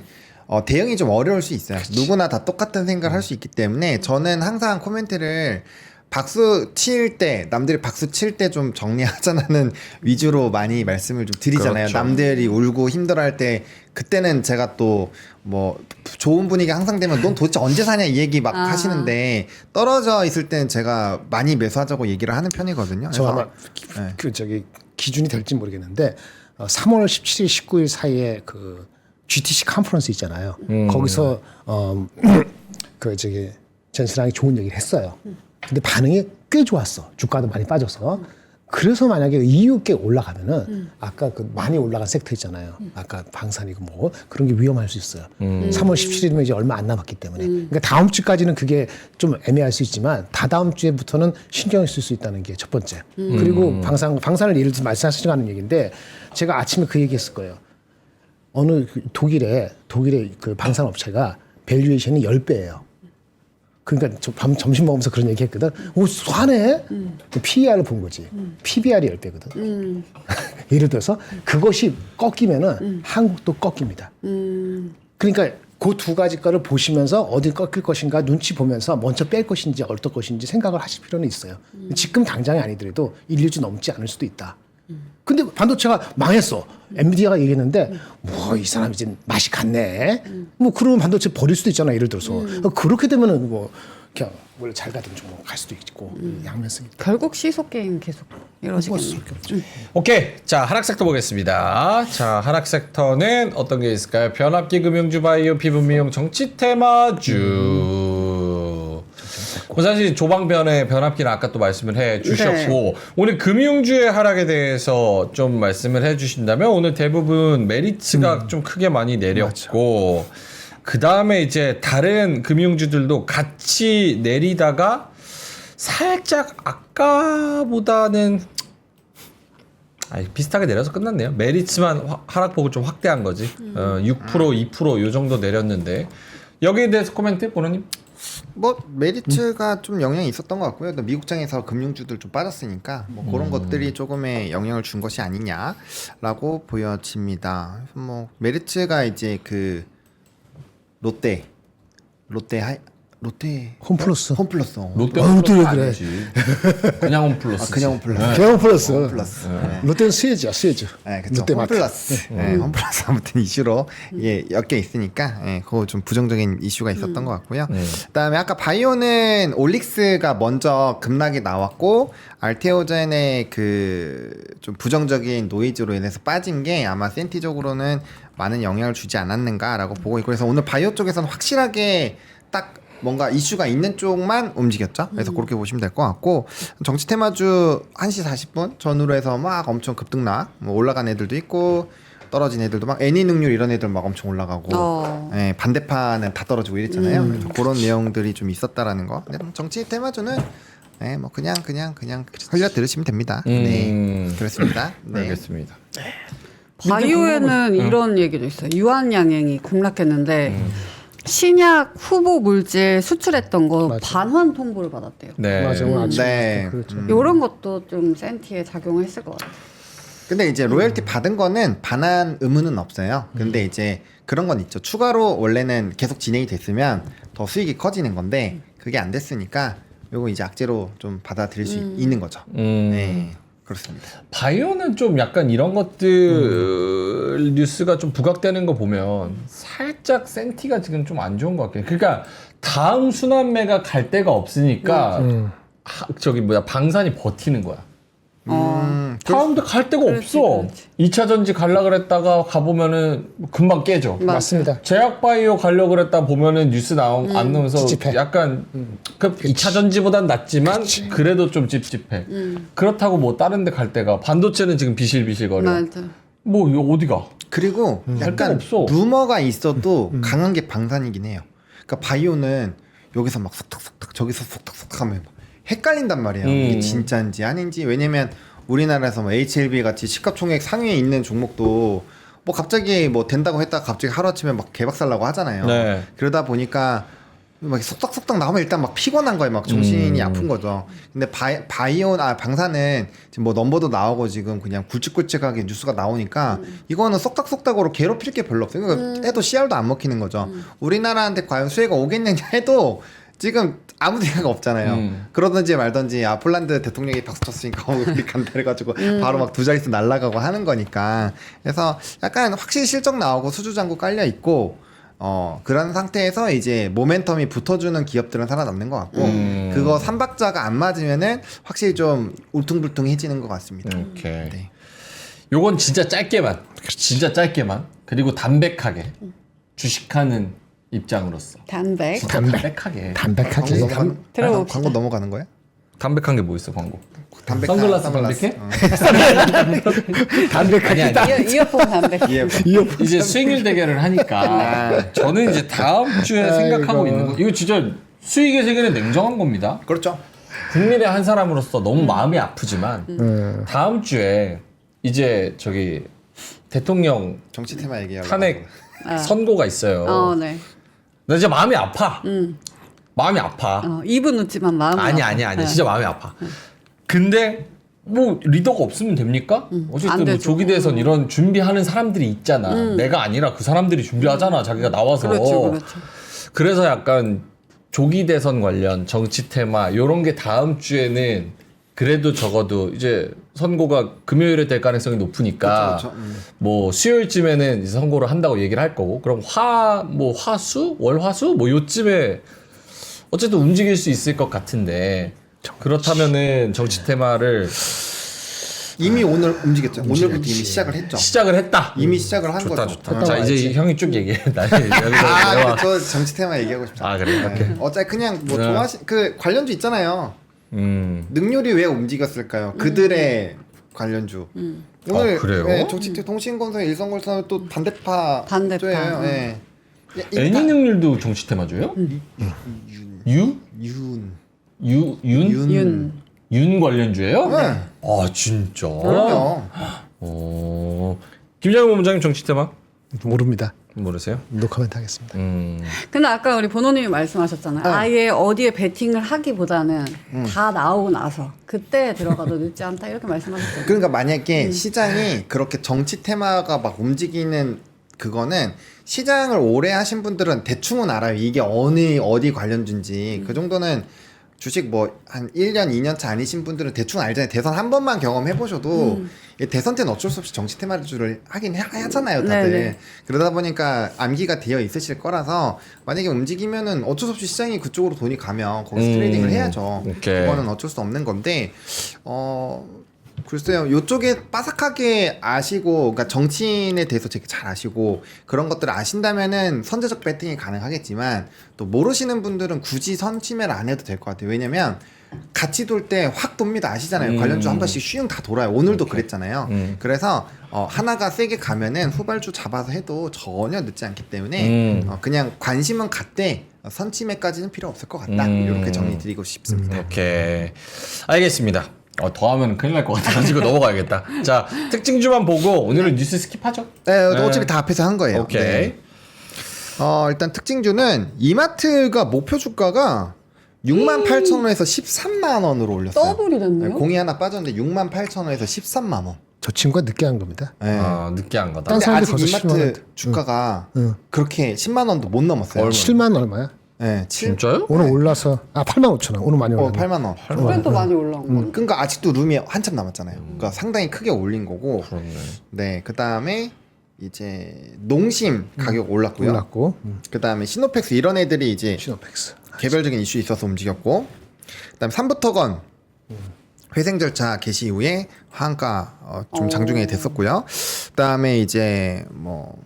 대응이 좀 어려울 수 있어요. 누구나 다 똑같은 생각을 할 수 있기 때문에 저는 항상 코멘트를 박수 칠 때 남들이 박수 칠 때 좀 정리하자는 위주로 많이 말씀을 좀 드리잖아요. 그렇죠. 남들이 울고 힘들어할 때 그때는 제가 또 뭐 좋은 분위기 항상 되면 넌 도대체 언제 사냐 이 얘기 막 하시는데 떨어져 있을 때는 제가 많이 매수하자고 얘기를 하는 편이거든요. 저 아마 네. 그 저기 기준이 될지 모르겠는데 3월 17일 19일 사이에 그 GTC 컨퍼런스 있잖아요. 거기서 그 저기 젠슨랑이 좋은 얘기를 했어요. 근데 반응이 꽤 좋았어. 주가도 많이 빠져서. 그래서 만약에 이유 꽤 올라가면은 아까 그 많이 올라간 섹터 있잖아요. 아까 방산이고 뭐 그런 게 위험할 수 있어요. 3월 17일이면 이제 얼마 안 남았기 때문에. 그러니까 다음 주까지는 그게 좀 애매할 수 있지만 다다음 주에부터는 신경을 쓸 수 있다는 게 첫 번째. 그리고 방산을 예를 들어서 말씀하시는 얘기인데 제가 아침에 그 얘기했을 거예요. 어느 독일의 그 방산 업체가 밸류에이션이 10배예요. 그러니까 저 점심 먹으면서 그런 얘기 했거든. 오, 싸네? PER을 본 거지. PBR이 10배거든. 예를 들어서 그것이 꺾이면은 한국도 꺾입니다. 그러니까 그 두 가지 거를 보시면서 어디 꺾일 것인가 눈치 보면서 먼저 뺄 것인지 어떨 것인지 생각을 하실 필요는 있어요. 지금 당장이 아니더라도 1, 2주 넘지 않을 수도 있다. 근데 반도체가 망했어. 엔비디아가 얘기했는데 뭐 이 사람 이제 맛이 갔네. 뭐 그러면 반도체 버릴 수도 있잖아. 예를 들어서 그렇게 되면은 뭐 그냥 원래 잘 가던 종목 갈 수도 있고 양면성이 결국 시속 게임 계속 이러시겠네. 오케이. 자, 하락 섹터 보겠습니다. 자, 하락 섹터는 어떤 게 있을까요? 변압기, 금융주, 바이오, 피부 미용, 정치 테마주. 뭐 사실 조방변의 변압기는 아까 또 말씀을 해 주셨고 오늘 금융주의 하락에 대해서 좀 말씀을 해 주신다면 오늘 대부분 메리츠가 좀 크게 많이 내렸고 그 다음에 이제 다른 금융주들도 같이 내리다가 살짝 아까보다는 비슷하게 내려서 끝났네요. 메리츠만 하락폭을 좀 확대한 거지. 6% 2% 요 정도 내렸는데 여기에 대해서 코멘트 보노님? 뭐 메리츠가 좀 영향이 있었던 것 같고요. 또 미국장에서 금융주들 좀 빠졌으니까 뭐 그런 것들이 조금의 영향을 준 것이 아니냐라고 보여집니다. 그래서 뭐 메리츠가 이제 그 롯데 홈플러스. 롯데 롯데 왜 그래? 아니지. 그냥 홈플러스. 그냥 홈플러스. 그냥 홈플러스. 홈플러스. 네. 롯데는 스웨즈야, 스웨즈. 네, 그쵸. 롯데마트. 홈플러스. 네, 홈플러스 아무튼 이슈로 엮여 있으니까 그거 좀 부정적인 이슈가 있었던 것 같고요. 그다음에 아까 바이오는 올릭스가 먼저 급락이 나왔고 알테오젠의 그 좀 부정적인 노이즈로 인해서 빠진 게 아마 센티적으로는 많은 영향을 주지 않았는가라고 보고 있고 그래서 오늘 바이오 쪽에서는 확실하게 딱 뭔가 이슈가 있는 쪽만 움직였죠. 그래서 그렇게 보시면 될 것 같고 정치 테마주 1시 40분 전후로 해서 막 엄청 급등락 뭐 올라간 애들도 있고 떨어진 애들도 막 애니 능률 이런 애들 막 엄청 올라가고 예, 반대판은 다 떨어지고 이랬잖아요. 그래서 그런 내용들이 좀 있었다라는 거. 근데 정치 테마주는 네, 뭐 그냥 흘려 들으시면 됩니다. 네, 그렇습니다. 네. 알겠습니다. 바이오에는 이런 얘기도 있어요. 유한양행이 급락했는데 신약 후보 물질 수출했던 거 반환 통보를 받았대요. 네. 맞아, 오늘 아침에 네. 그렇죠. 이런 것도 좀 센티에 작용했을 것 같아요. 근데 이제 로열티 받은 거는 반환 의무는 없어요. 근데 이제 그런 건 있죠. 추가로 원래는 계속 진행이 됐으면 더 수익이 커지는 건데 그게 안 됐으니까 요거 이제 악재로 좀 받아들일 수 있는 거죠. 네. 그렇습니다. 바이오는 좀 약간 이런 것들 뉴스가 좀 부각되는 거 보면 살짝 센티가 지금 좀 안 좋은 것 같아요. 그러니까 다음 순환매가 갈 데가 없으니까 방산이 버티는 거야. 다음데 갈 데가 그렇지, 없어. 그렇지. 2차 전지 갈라 그랬다가 가보면은 금방 깨져. 맞습니다. 제약 바이오 가려고 그랬다 보면은 뉴스 안 나오면서 찝찝해. 약간 그 2차 전지보단 낫지만 그래도 좀 찝찝해. 그렇다고 뭐 다른 데 갈 데가 반도체는 지금 비실비실거려. 맞아. 뭐 이거 어디가? 그리고 약간 없어. 루머가 있어도 강한 게 방산이긴 해요. 그러니까 바이오는 여기서 막 속닥속닥 저기서 속닥속닥 하면 막 헷갈린단 말이에요. 이게 진짜인지 아닌지. 왜냐면 우리나라에서 뭐 HLB 같이 시가총액 상위에 있는 종목도 뭐 갑자기 뭐 된다고 했다가 갑자기 하루아침에 막 개박살나고 하잖아요. 네. 그러다 보니까 막 속닥속닥 나오면 일단 막 피곤한 거예요. 막 정신이 아픈 거죠. 근데 방사는 지금 뭐 넘버도 나오고 지금 그냥 굵직굵직하게 뉴스가 나오니까 이거는 속닥속닥으로 괴롭힐 게 별로 없어요. 그러니까 해도 CR도 안 먹히는 거죠. 우리나라한테 과연 수혜가 오겠느냐 해도 지금 아무 생각 없잖아요. 그러든지 말든지 폴란드 대통령이 박수 쳤으니까 우리 간다 해가지고 바로 막 두 자릿수 날라가고 하는 거니까. 그래서 약간 확실히 실적 나오고 수주잔고 깔려 있고 그런 상태에서 이제 모멘텀이 붙어주는 기업들은 살아남는 것 같고 그거 삼박자가 안 맞으면은 확실히 좀 울퉁불퉁해지는 것 같습니다. 오케이. 네. 요건 진짜 짧게만, 진짜 짧게만, 그리고 담백하게 주식하는 입장으로서. 담백하게. 담백하게. 들어봅시다. 광고 넘어가는 거야? 담백한 게 뭐 있어 광고? 담백한 선글라스 담백해? 담백하게. 아니, 아니. 이어폰 담백. 이제 수익률 대결을 하니까 저는 이제 다음 주에 생각하고 있는 거 이거 진짜 수익의 세계는 냉정한 겁니다. 그렇죠. 국민의 한 사람으로서 너무 마음이 아프지만 다음 주에 이제 저기 대통령 정치 테마 얘기하고 탄핵 선고가 있어요. 네. 나 진짜 마음이 아파. 마음이 아파. 입은 웃지만 마음은 아니 진짜 마음이 아파. 근데 뭐 리더가 없으면 됩니까? 안 어쨌든 뭐 되죠. 조기 대선 이런 준비하는 사람들이 있잖아. 내가 아니라 그 사람들이 준비하잖아. 자기가 나와서. 그렇죠. 그래서 약간 조기 대선 관련 정치 테마 이런 게 다음 주에는 그래도 적어도 이제 선고가 금요일에 될 가능성이 높으니까 그렇죠. 뭐 수요일쯤에는 이제 선고를 한다고 얘기를 할 거고 그럼 화수 월화수 뭐 요쯤에 어쨌든 움직일 수 있을 것 같은데 그렇다면은 정치 테마를 이미 오늘 움직였죠. 오늘부터 이미 시작을 했죠. 시작을 했다. 이미 시작을 한 좋다 거죠. 좋다. 자 이제 형이 쭉 얘기해. 나 여기서 근데 저 정치 테마 얘기하고 싶다. 아 그래. 오케이. 어차피 그냥 뭐 네. 그 관련주 있잖아요. 능률이 왜 움직였을까요? 그들의 관련주. 오늘 그래요? 네, 동신건설, 일성건설 또 반대파예요. 네. 애니 능률도 정치 테마줘요? 유? 윤 관련주예요? 네. 아 진짜. 그럼요. 김장훈 본부장님 정치 테마 모릅니다. 모르세요? 노코멘트 하겠습니다. 근데 아까 우리 번호님이 말씀하셨잖아요. 아예 어디에 베팅을 하기보다는 다 나오고 나서 그때 들어가도 늦지 않다 이렇게 말씀하셨잖아요. 그러니까 만약에 시장이 그렇게 정치 테마가 막 움직이는 그거는 시장을 오래 하신 분들은 대충은 알아요. 이게 어디 관련주인지. 그 정도는 주식 뭐 한 1년, 2년 차 아니신 분들은 대충 알잖아요. 대선 한 번만 경험해 보셔도 대선 때는 어쩔 수 없이 정치 테마주를 하긴 하잖아요, 다들. 네네. 그러다 보니까 암기가 되어 있으실 거라서 만약에 움직이면은 어쩔 수 없이 시장이 그쪽으로 돈이 가면 거기서 트레이딩을 해야죠. 오케이. 그거는 어쩔 수 없는 건데 글쎄요, 요쪽에 빠삭하게 아시고, 그러니까 정치인에 대해서 되게 잘 아시고, 그런 것들을 아신다면은 선제적 배팅이 가능하겠지만, 또 모르시는 분들은 굳이 선침해를 안 해도 될 것 같아요. 왜냐면, 같이 돌 때 확 돕니다. 아시잖아요. 관련주 한 번씩 슈잉 다 돌아요. 오늘도 그랬잖아요. 그래서, 하나가 세게 가면은 후발주 잡아서 해도 전혀 늦지 않기 때문에, 그냥 관심은 갖되, 선침해까지는 필요 없을 것 같다. 이렇게 정리 드리고 싶습니다. 오케이. 알겠습니다. 더하면 큰일 날 것 같아가지고 넘어가야겠다. 자, 특징주만 보고 오늘은 뉴스 스킵하죠? 네, 어차피 다 앞에서 한 거예요. 오케이. 네. 일단 특징주는 이마트가 목표 주가가 68,000원에서 13만 원으로 올렸어요. 더블이 됐네요. 네, 공이 하나 빠졌는데 68,000원에서 13만 원. 저 친구가 늦게 한 겁니다. 네. 늦게 한 거다. 딴 근데 사람들 아직 벌써 이마트 10만 원. 주가가 응. 그렇게 10만 원도 못 넘었어요. 7만 얼마야? 네, 진짜요? 오늘 올라서 8만 5천 원. 오늘 많이 올랐네. 8만 원. 그래도 많이 올라온 거. 그러니까 아직도 룸이 한참 남았잖아요. 그러니까 상당히 크게 올린 거고. 그렇네. 네, 그 다음에 이제 농심 가격 올랐고요. 올랐고. 그 다음에 시노펙스 이런 애들이 이제 시노펙스. 개별적인 이슈 있어서 움직였고, 그다음 삼부터건 회생 절차 개시 이후에 하한가 좀 장중에 됐었고요. 그다음에 이제 뭐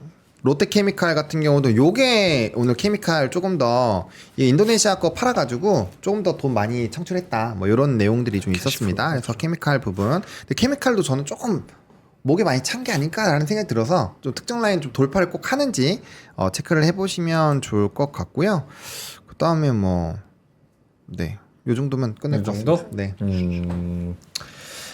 롯데케미칼 같은 경우도 요게 오늘 케미칼 조금 더 인도네시아 거 팔아가지고 조금 더 돈 많이 창출했다. 뭐 이런 내용들이 좀 있었습니다. 그래서 케미칼 부분, 근데 케미칼도 저는 조금 목에 많이 찬 게 아닐까라는 생각이 들어서 좀 특정 라인 좀 돌파를 꼭 하는지 체크를 해보시면 좋을 것 같고요. 그 다음에 뭐 네. 요 정도면 끝낼 이 것 정도? 같습니다. 네.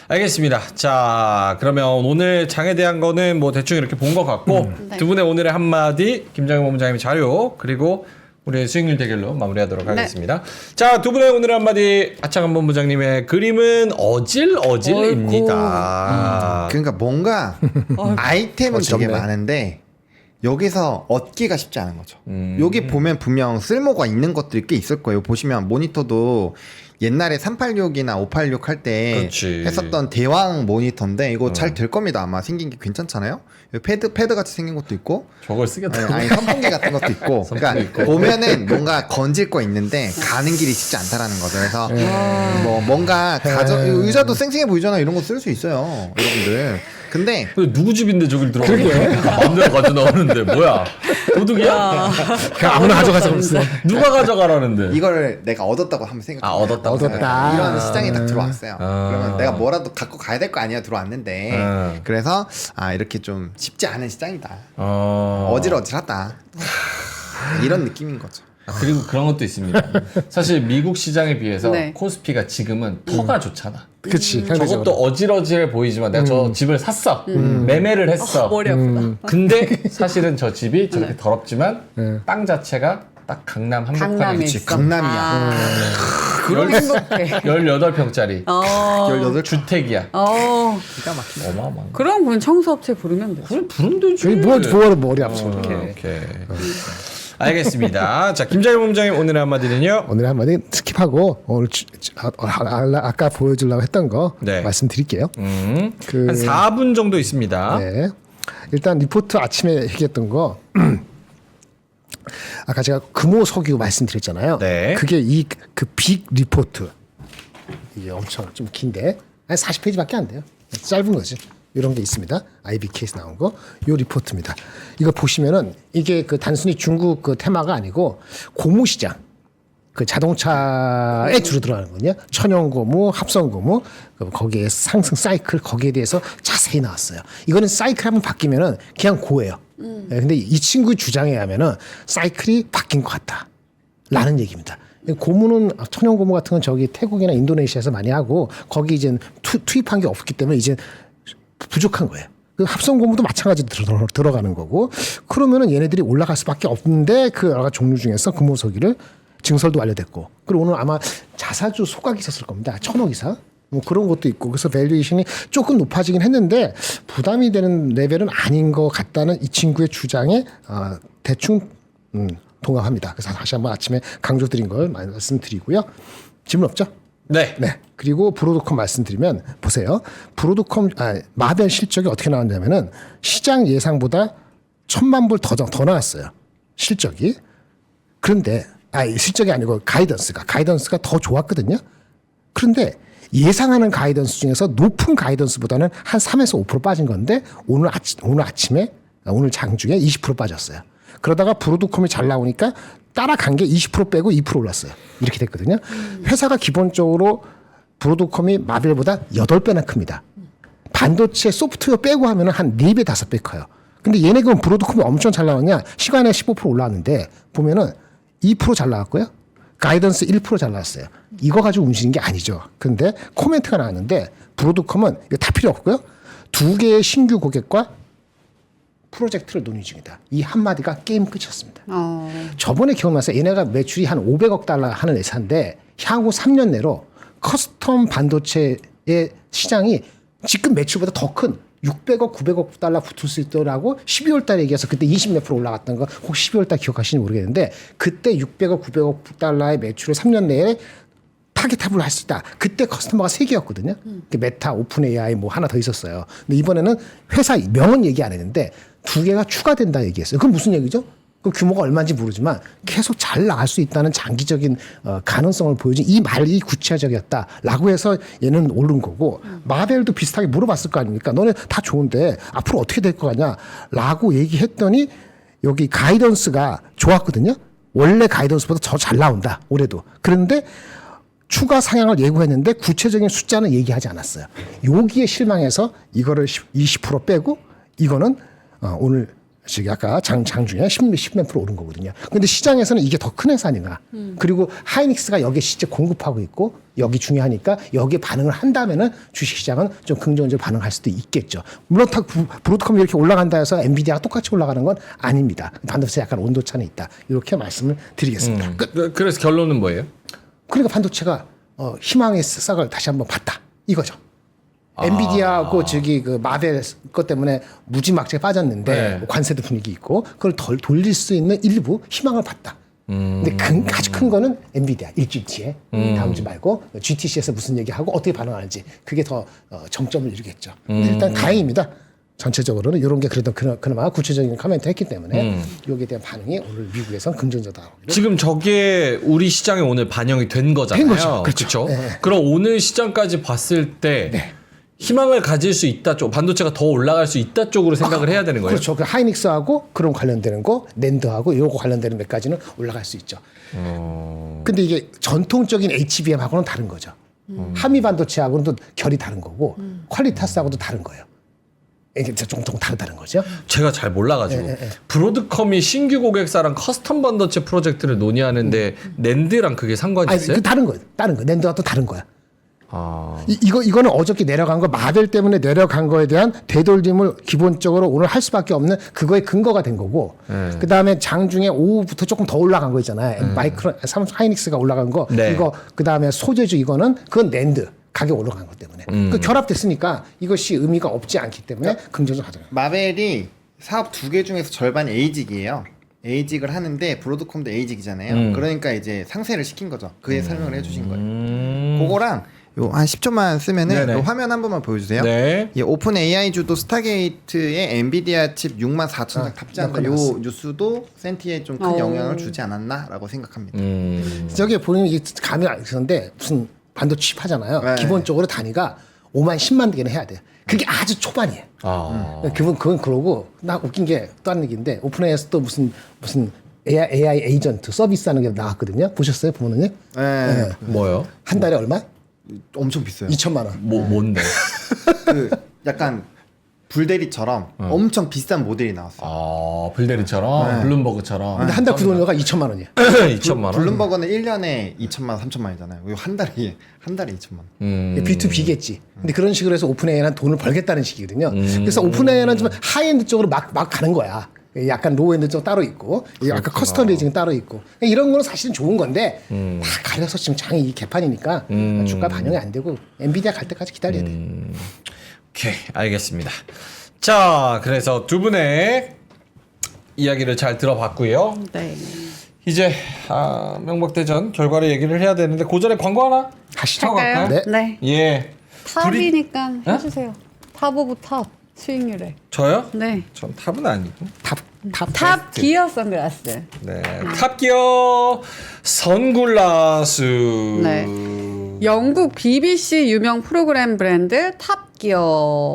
알겠습니다. 자, 그러면 오늘 장에 대한 거는 뭐 대충 이렇게 본 것 같고 네. 두 분의 오늘의 한마디, 김장현 본부장님의 자료, 그리고 우리의 수익률 대결로 마무리하도록 하겠습니다. 자, 두 분의 오늘의 한마디, 하창한 본부장님의 그림은 어질어질입니다. 그러니까 뭔가 아이템은 되게 많은데 여기서 얻기가 쉽지 않은 거죠. 여기 보면 분명 쓸모가 있는 것들이 꽤 있을 거예요. 보시면 모니터도 옛날에 386이나 586 할 때 그렇지. 했었던 대왕 모니터인데 이거 잘 될 겁니다. 아마 생긴 게 괜찮잖아요. 패드 같이 생긴 것도 있고 저걸 쓰겠다고. 아니 선풍기 같은 것도 있고 그러니까 보면은 뭔가 건질 거 있는데 가는 길이 쉽지 않다라는 거죠. 그래서 뭐 뭔가 의자도 쌩쌩해 보이잖아요. 이런 거 쓸 수 있어요, 여러분들. 근데 누구 집인데 저길 들어가는 거야? 마음대로 가져 나오는데 뭐야? 도둑이야? 그냥 아무나 가져가서 그랬어. 누가 가져가라는데? 이거를 내가 얻었다고 한번 생각해. 얻었다. 이런 시장이 딱 들어왔어요. 아. 그러면 내가 뭐라도 갖고 가야 될 거 아니야 들어왔는데. 그래서 이렇게 좀 쉽지 않은 시장이다. 어질어질하다. 이런 느낌인 거죠. 그리고 그런 것도 있습니다. 사실 미국 시장에 비해서 네. 코스피가 지금은 터가 좋잖아. 그치. 저것도 어질어질해 보이지만 내가 저 집을 샀어. 매매를 했어. 머리 아프다. 근데 사실은 저 집이 저렇게 더럽지만 땅 자체가 딱 강남 한복판에 강남에 위치. 있어. 강남이야. 그럼 행복해. 18평짜리 18 주택이야. 기가 막히네. 어마어마한 거. 그럼 그건 청소업체 부르면 되죠. 그럼 부르면 되지. 저기 뭐하러 머리 아프죠. 오케이. 알겠습니다. 자, 김자일 본부장님 오늘의 한마디는요? 오늘 한마디 스킵하고 오늘 아까 보여주려고 했던 거 네. 말씀드릴게요. 한 4분 정도 있습니다. 네. 일단 리포트 아침에 얘기했던 거 아까 제가 금호석유 말씀드렸잖아요. 네. 그게 그 빅 리포트 이게 엄청 좀 긴데 40페이지밖에 안 돼요. 짧은 거지. 이런 게 있습니다. IBK에서 나온 거. 요 리포트입니다. 이거 보시면은 이게 그 단순히 중국 그 테마가 아니고 고무시장. 그 자동차에 주로 들어가는 거든요. 천연고무, 합성고무, 거기에 상승 사이클 거기에 대해서 자세히 나왔어요. 이거는 사이클 한번 바뀌면은 그냥 고예요. 네, 근데 이 친구 주장에 의하면은 사이클이 바뀐 것 같다. 라는 얘기입니다. 고무는 천연고무 같은 건 저기 태국이나 인도네시아에서 많이 하고 거기 이제 투입한 게 없기 때문에 이제 부족한 거예요. 그 합성고무도 마찬가지로 들어가는 거고 그러면은 얘네들이 올라갈 수밖에 없는데 그 여러 가지 종류 중에서 금호석유를 증설도 완료됐고 그리고 오늘 아마 자사주 소각이 있었을 겁니다. 1,000억 이상 뭐 그런 것도 있고 그래서 밸류에이션이 조금 높아지긴 했는데 부담이 되는 레벨은 아닌 것 같다는 이 친구의 주장에 대충 동감합니다. 그래서 다시 한번 아침에 강조드린 걸 말씀드리고요. 질문 없죠? 네. 네. 그리고 브로드컴 말씀드리면 보세요. 마벨 실적이 어떻게 나왔냐면은 시장 예상보다 1,000만 불 더 나왔어요. 실적이. 그런데 실적이 아니고 가이던스가 더 좋았거든요. 그런데 예상하는 가이던스 중에서 높은 가이던스보다는 한 3에서 5% 빠진 건데 오늘 장중에 20% 빠졌어요. 그러다가 브로드컴이 잘 나오니까 따라간 게 20% 빼고 2% 올랐어요. 이렇게 됐거든요. 회사가 기본적으로 브로드컴이 마벨보다 8배나 큽니다. 반도체 소프트웨어 빼고 하면 한 4배, 5배 커요. 근데 얘네 그럼 브로드컴이 엄청 잘 나왔냐? 시간에 15% 올라왔는데 보면은 2% 잘 나왔고요. 가이던스 1% 잘 나왔어요. 이거 가지고 움직이는 게 아니죠. 근데 코멘트가 나왔는데 브로드컴은 이거 다 필요 없고요. 2개의 신규 고객과 프로젝트를 논의 중이다. 이 한마디가 게임 끝이었습니다. 저번에 기억나세요? 얘네가 매출이 한 500억 달러 하는 회사인데 향후 3년 내로 커스텀 반도체의 시장이 지금 매출보다 더 큰 600억, 900억 달러 붙을 수 있더라고 12월 달에 얘기해서 그때 20몇 프로 올라갔던 거 혹시 12월 달 기억하시는지 모르겠는데 그때 600억, 900억 달러의 매출을 3년 내에 타겟탑을 할 수 있다. 그때 커스터머가 3개였거든요. 메타, 오픈 AI 뭐 하나 더 있었어요. 근데 이번에는 회사 명은 얘기 안 했는데 2개가 추가된다 얘기했어요. 그건 무슨 얘기죠? 그 규모가 얼마인지 모르지만 계속 잘 나갈 수 있다는 장기적인 가능성을 보여준 이 말이 구체적이었다라고 해서 얘는 오른 거고 마벨도 비슷하게 물어봤을 거 아닙니까? 너네 다 좋은데 앞으로 어떻게 될 거 같냐라고 얘기했더니 여기 가이던스가 좋았거든요. 원래 가이던스보다 더 잘 나온다 올해도. 그런데 추가 상향을 예고했는데 구체적인 숫자는 얘기하지 않았어요. 여기에 실망해서 이거를 20% 빼고 이거는 오늘 지금 아까 장중에 10몇 프로 오른 거거든요. 근데 시장에서는 이게 더 큰 회사 아닌가. 그리고 하이닉스가 여기에 실제 공급하고 있고 여기 중요하니까 여기에 반응을 한다면은 주식시장은 좀 긍정적으로 반응할 수도 있겠죠. 물론 브로드컴이 이렇게 올라간다 해서 엔비디아가 똑같이 올라가는 건 아닙니다. 반도체 약간 온도차는 있다. 이렇게 말씀을 드리겠습니다. 그래서 결론은 뭐예요? 그러니까 반도체가 희망의 싹을 다시 한번 봤다. 이거죠. 엔비디아하고 저기 그 마벨 것 때문에 무지막지하게 빠졌는데 네. 뭐 관세도 분위기 있고 그걸 덜 돌릴 수 있는 일부 희망을 봤다. 근데 아주 큰 거는 엔비디아 일주일 뒤에 다음 주 말고 GTC에서 무슨 얘기하고 어떻게 반응하는지 그게 더 정점을 이루겠죠. 근데 일단 다행입니다. 전체적으로는 이런 게 그래도 그나마 구체적인 코멘트 했기 때문에 여기에 대한 반응이 오늘 미국에선 긍정적이다. 지금 저게 우리 시장에 오늘 반영이 된 거잖아요. 된 거죠. 그렇죠. 그렇죠? 그럼 오늘 시장까지 봤을 때 희망을 가질 수 있다 쪽, 반도체가 더 올라갈 수 있다 쪽으로 생각을 해야 되는 거예요. 그렇죠. 그 하이닉스하고 그런 관련되는 거, 낸드하고 요거 관련되는 몇 가지는 올라갈 수 있죠. 근데 이게 전통적인 HBM하고는 다른 거죠. 한미 반도체하고는 또 결이 다른 거고 퀄리타스하고도 다른 거예요. 이게 좀 다르다는 거죠. 제가 잘 몰라가지고 브로드컴이 신규 고객사랑 커스텀 반도체 프로젝트를 논의하는데 낸드랑 그게 상관이 아니, 있어요? 그 다른 거예요. 다른 거. 낸드가 또 다른 거야. 아, 이거는 어저께 내려간 거 마벨 때문에 내려간 거에 대한 되돌림을 기본적으로 오늘 할 수밖에 없는 그거의 근거가 된 거고 그 다음에 장중에 오후부터 조금 더 올라간 거 있잖아요. 마이크론 하이닉스가 올라간 거 네. 이거 그 다음에 소재주 이거는 그건 낸드 가격 올라간 것 때문에 그 결합됐으니까 이것이 의미가 없지 않기 때문에 긍정적 하더라고요. 마벨이 사업 2개 중에서 절반 에이직이에요. 에이직을 하는데 브로드컴도 에이직이잖아요. 그러니까 이제 상세를 시킨 거죠. 그에 설명을 해주신 거예요. 그거랑 요 한 10초만 쓰면은 네네. 요 화면 한 번만 보여주세요. 네. 이 오픈 AI 주도 스타게이트에 엔비디아 칩 64,000장 탑재한다. 요 뉴스도 센티에 좀 큰 영향을 주지 않았나라고 생각합니다. 저기 보면 이게 감이 있었는데 무슨 반도체 칩 하잖아요. 네. 기본적으로 단위가 5만 10만 개는 해야 돼요. 그게 아주 초반이에요. 그건 그러고 나 웃긴 게 또 한 얘기인데 오픈AI에서 또 무슨 AI 에이전트 서비스하는 게 나왔거든요. 보셨어요, 부모님? 네. 뭐요? 한 달에 얼마? 엄청 비싸요. 2천만 원. 뭔데? 그 약간 불대리처럼 엄청 비싼 모델이 나왔어요. 아, 블데리처럼 블룸버그처럼. 근데 한 달 구독료가 2천만 원이에요. 2천만 원. 블룸버그는 1년에 2천만 원, 3천만 원이잖아요. 이거 한 달에 2천만 원. B2B겠지. 근데 그런 식으로 해서 오픈AI는 돈을 벌겠다는 식이거든요. 그래서 오픈AI는 좀 하이엔드 쪽으로 막 가는 거야. 약간 로우엔드 쪽 따로 있고, 약간 커스터마이징 따로 있고. 이런 거는 사실은 좋은 건데, 다 가려서 지금 장이 이 개판이니까 주가 반영이 안 되고, 엔비디아 갈 때까지 기다려야 돼. 오케이, 알겠습니다. 자, 그래서 두 분의 이야기를 잘 들어봤고요. 네. 이제 명박대전 결과를 얘기를 해야 되는데 그 전에 광고 하나 하시죠. 하고 갈까요? 네. 네. 예. 탑이니까 해주세요. 탑 오브 탑 수익률에. 저요? 네. 전 탑은 아니고. 탑 기어 선글라스. 네. 탑기어 선글라스. 네. 영국 BBC 유명 프로그램 브랜드 탑기어.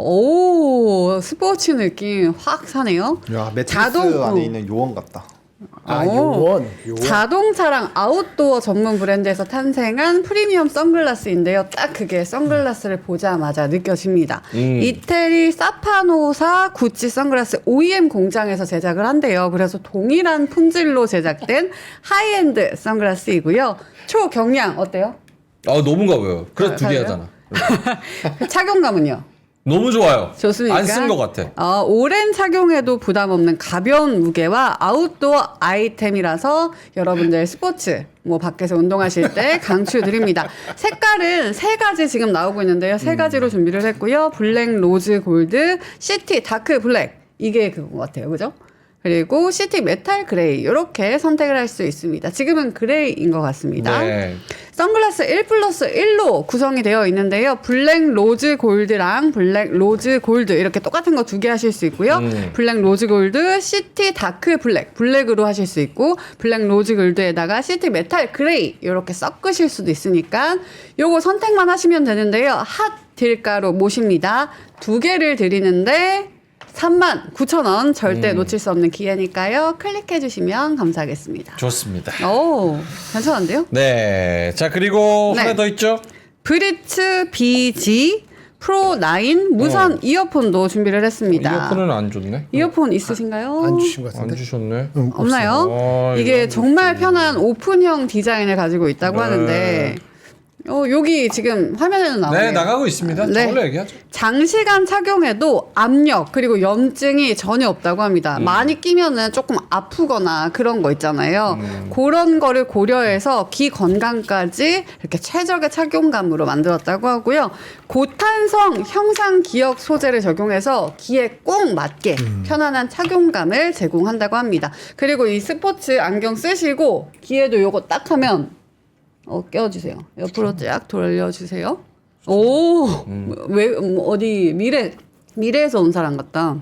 오, 스포츠 느낌 확 사네요. 야, 매트리스 자동- 안에 있는 요원 같다. 요원. 자동차랑 아웃도어 전문 브랜드에서 탄생한 프리미엄 선글라스인데요. 딱 그게 선글라스를 보자마자 느껴집니다. 이태리 사파노사 구찌 선글라스 OEM 공장에서 제작을 한대요. 그래서 동일한 품질로 제작된 하이엔드 선글라스이고요. 초경량 어때요? 너무가 왜요? 그래서 두 개 가벼워요? 하잖아. 착용감은요? 너무 좋아요. 좋습니까? 안 쓴 것 같아. 오랜 착용해도 부담 없는 가벼운 무게와 아웃도어 아이템이라서 여러분들 스포츠 뭐 밖에서 운동하실 때 강추드립니다. 색깔은 세 가지 지금 나오고 있는데요. 세 가지로 준비를 했고요. 블랙, 로즈, 골드, 시티, 다크, 블랙. 이게 그거 같아요. 그죠? 그리고 시티 메탈 그레이 이렇게 선택을 할 수 있습니다. 지금은 그레이인 것 같습니다. 네. 선글라스 1+1로 구성이 되어 있는데요. 블랙 로즈 골드랑 블랙 로즈 골드 이렇게 똑같은 거 두 개 하실 수 있고요. 블랙 로즈 골드, 시티 다크 블랙, 블랙으로 하실 수 있고 블랙 로즈 골드에다가 시티 메탈 그레이 이렇게 섞으실 수도 있으니까 요거 선택만 하시면 되는데요. 핫 딜가로 모십니다. 두 개를 드리는데 39,000원 절대 놓칠 수 없는 기회니까요. 클릭해 주시면 감사하겠습니다. 좋습니다. 오, 괜찮은데요? 네. 자, 그리고 네. 하나 더 있죠? 브리츠 BG 프로 9 무선 이어폰도 준비를 했습니다. 이어폰은 안 줬네. 이어폰 있으신가요? 안 주신 것 안 같은데. 주셨네. 없나요? 이게 정말 편한 오픈형 디자인을 가지고 있다고 네. 하는데 여기 지금 화면에는 나오네요. 네, 나가고 있습니다. 네. 저걸로 얘기하죠. 장시간 착용해도 압력 그리고 염증이 전혀 없다고 합니다. 많이 끼면은 조금 아프거나 그런 거 있잖아요. 그런 거를 고려해서 귀 건강까지 이렇게 최적의 착용감으로 만들었다고 하고요. 고탄성 형상 기억 소재를 적용해서 귀에 꼭 맞게 편안한 착용감을 제공한다고 합니다. 그리고 이 스포츠 안경 쓰시고 귀에도 요거 딱 하면 껴주세요. 옆으로 쫙 돌려주세요. 오, 왜 어디 미래에서 온 사람 같다.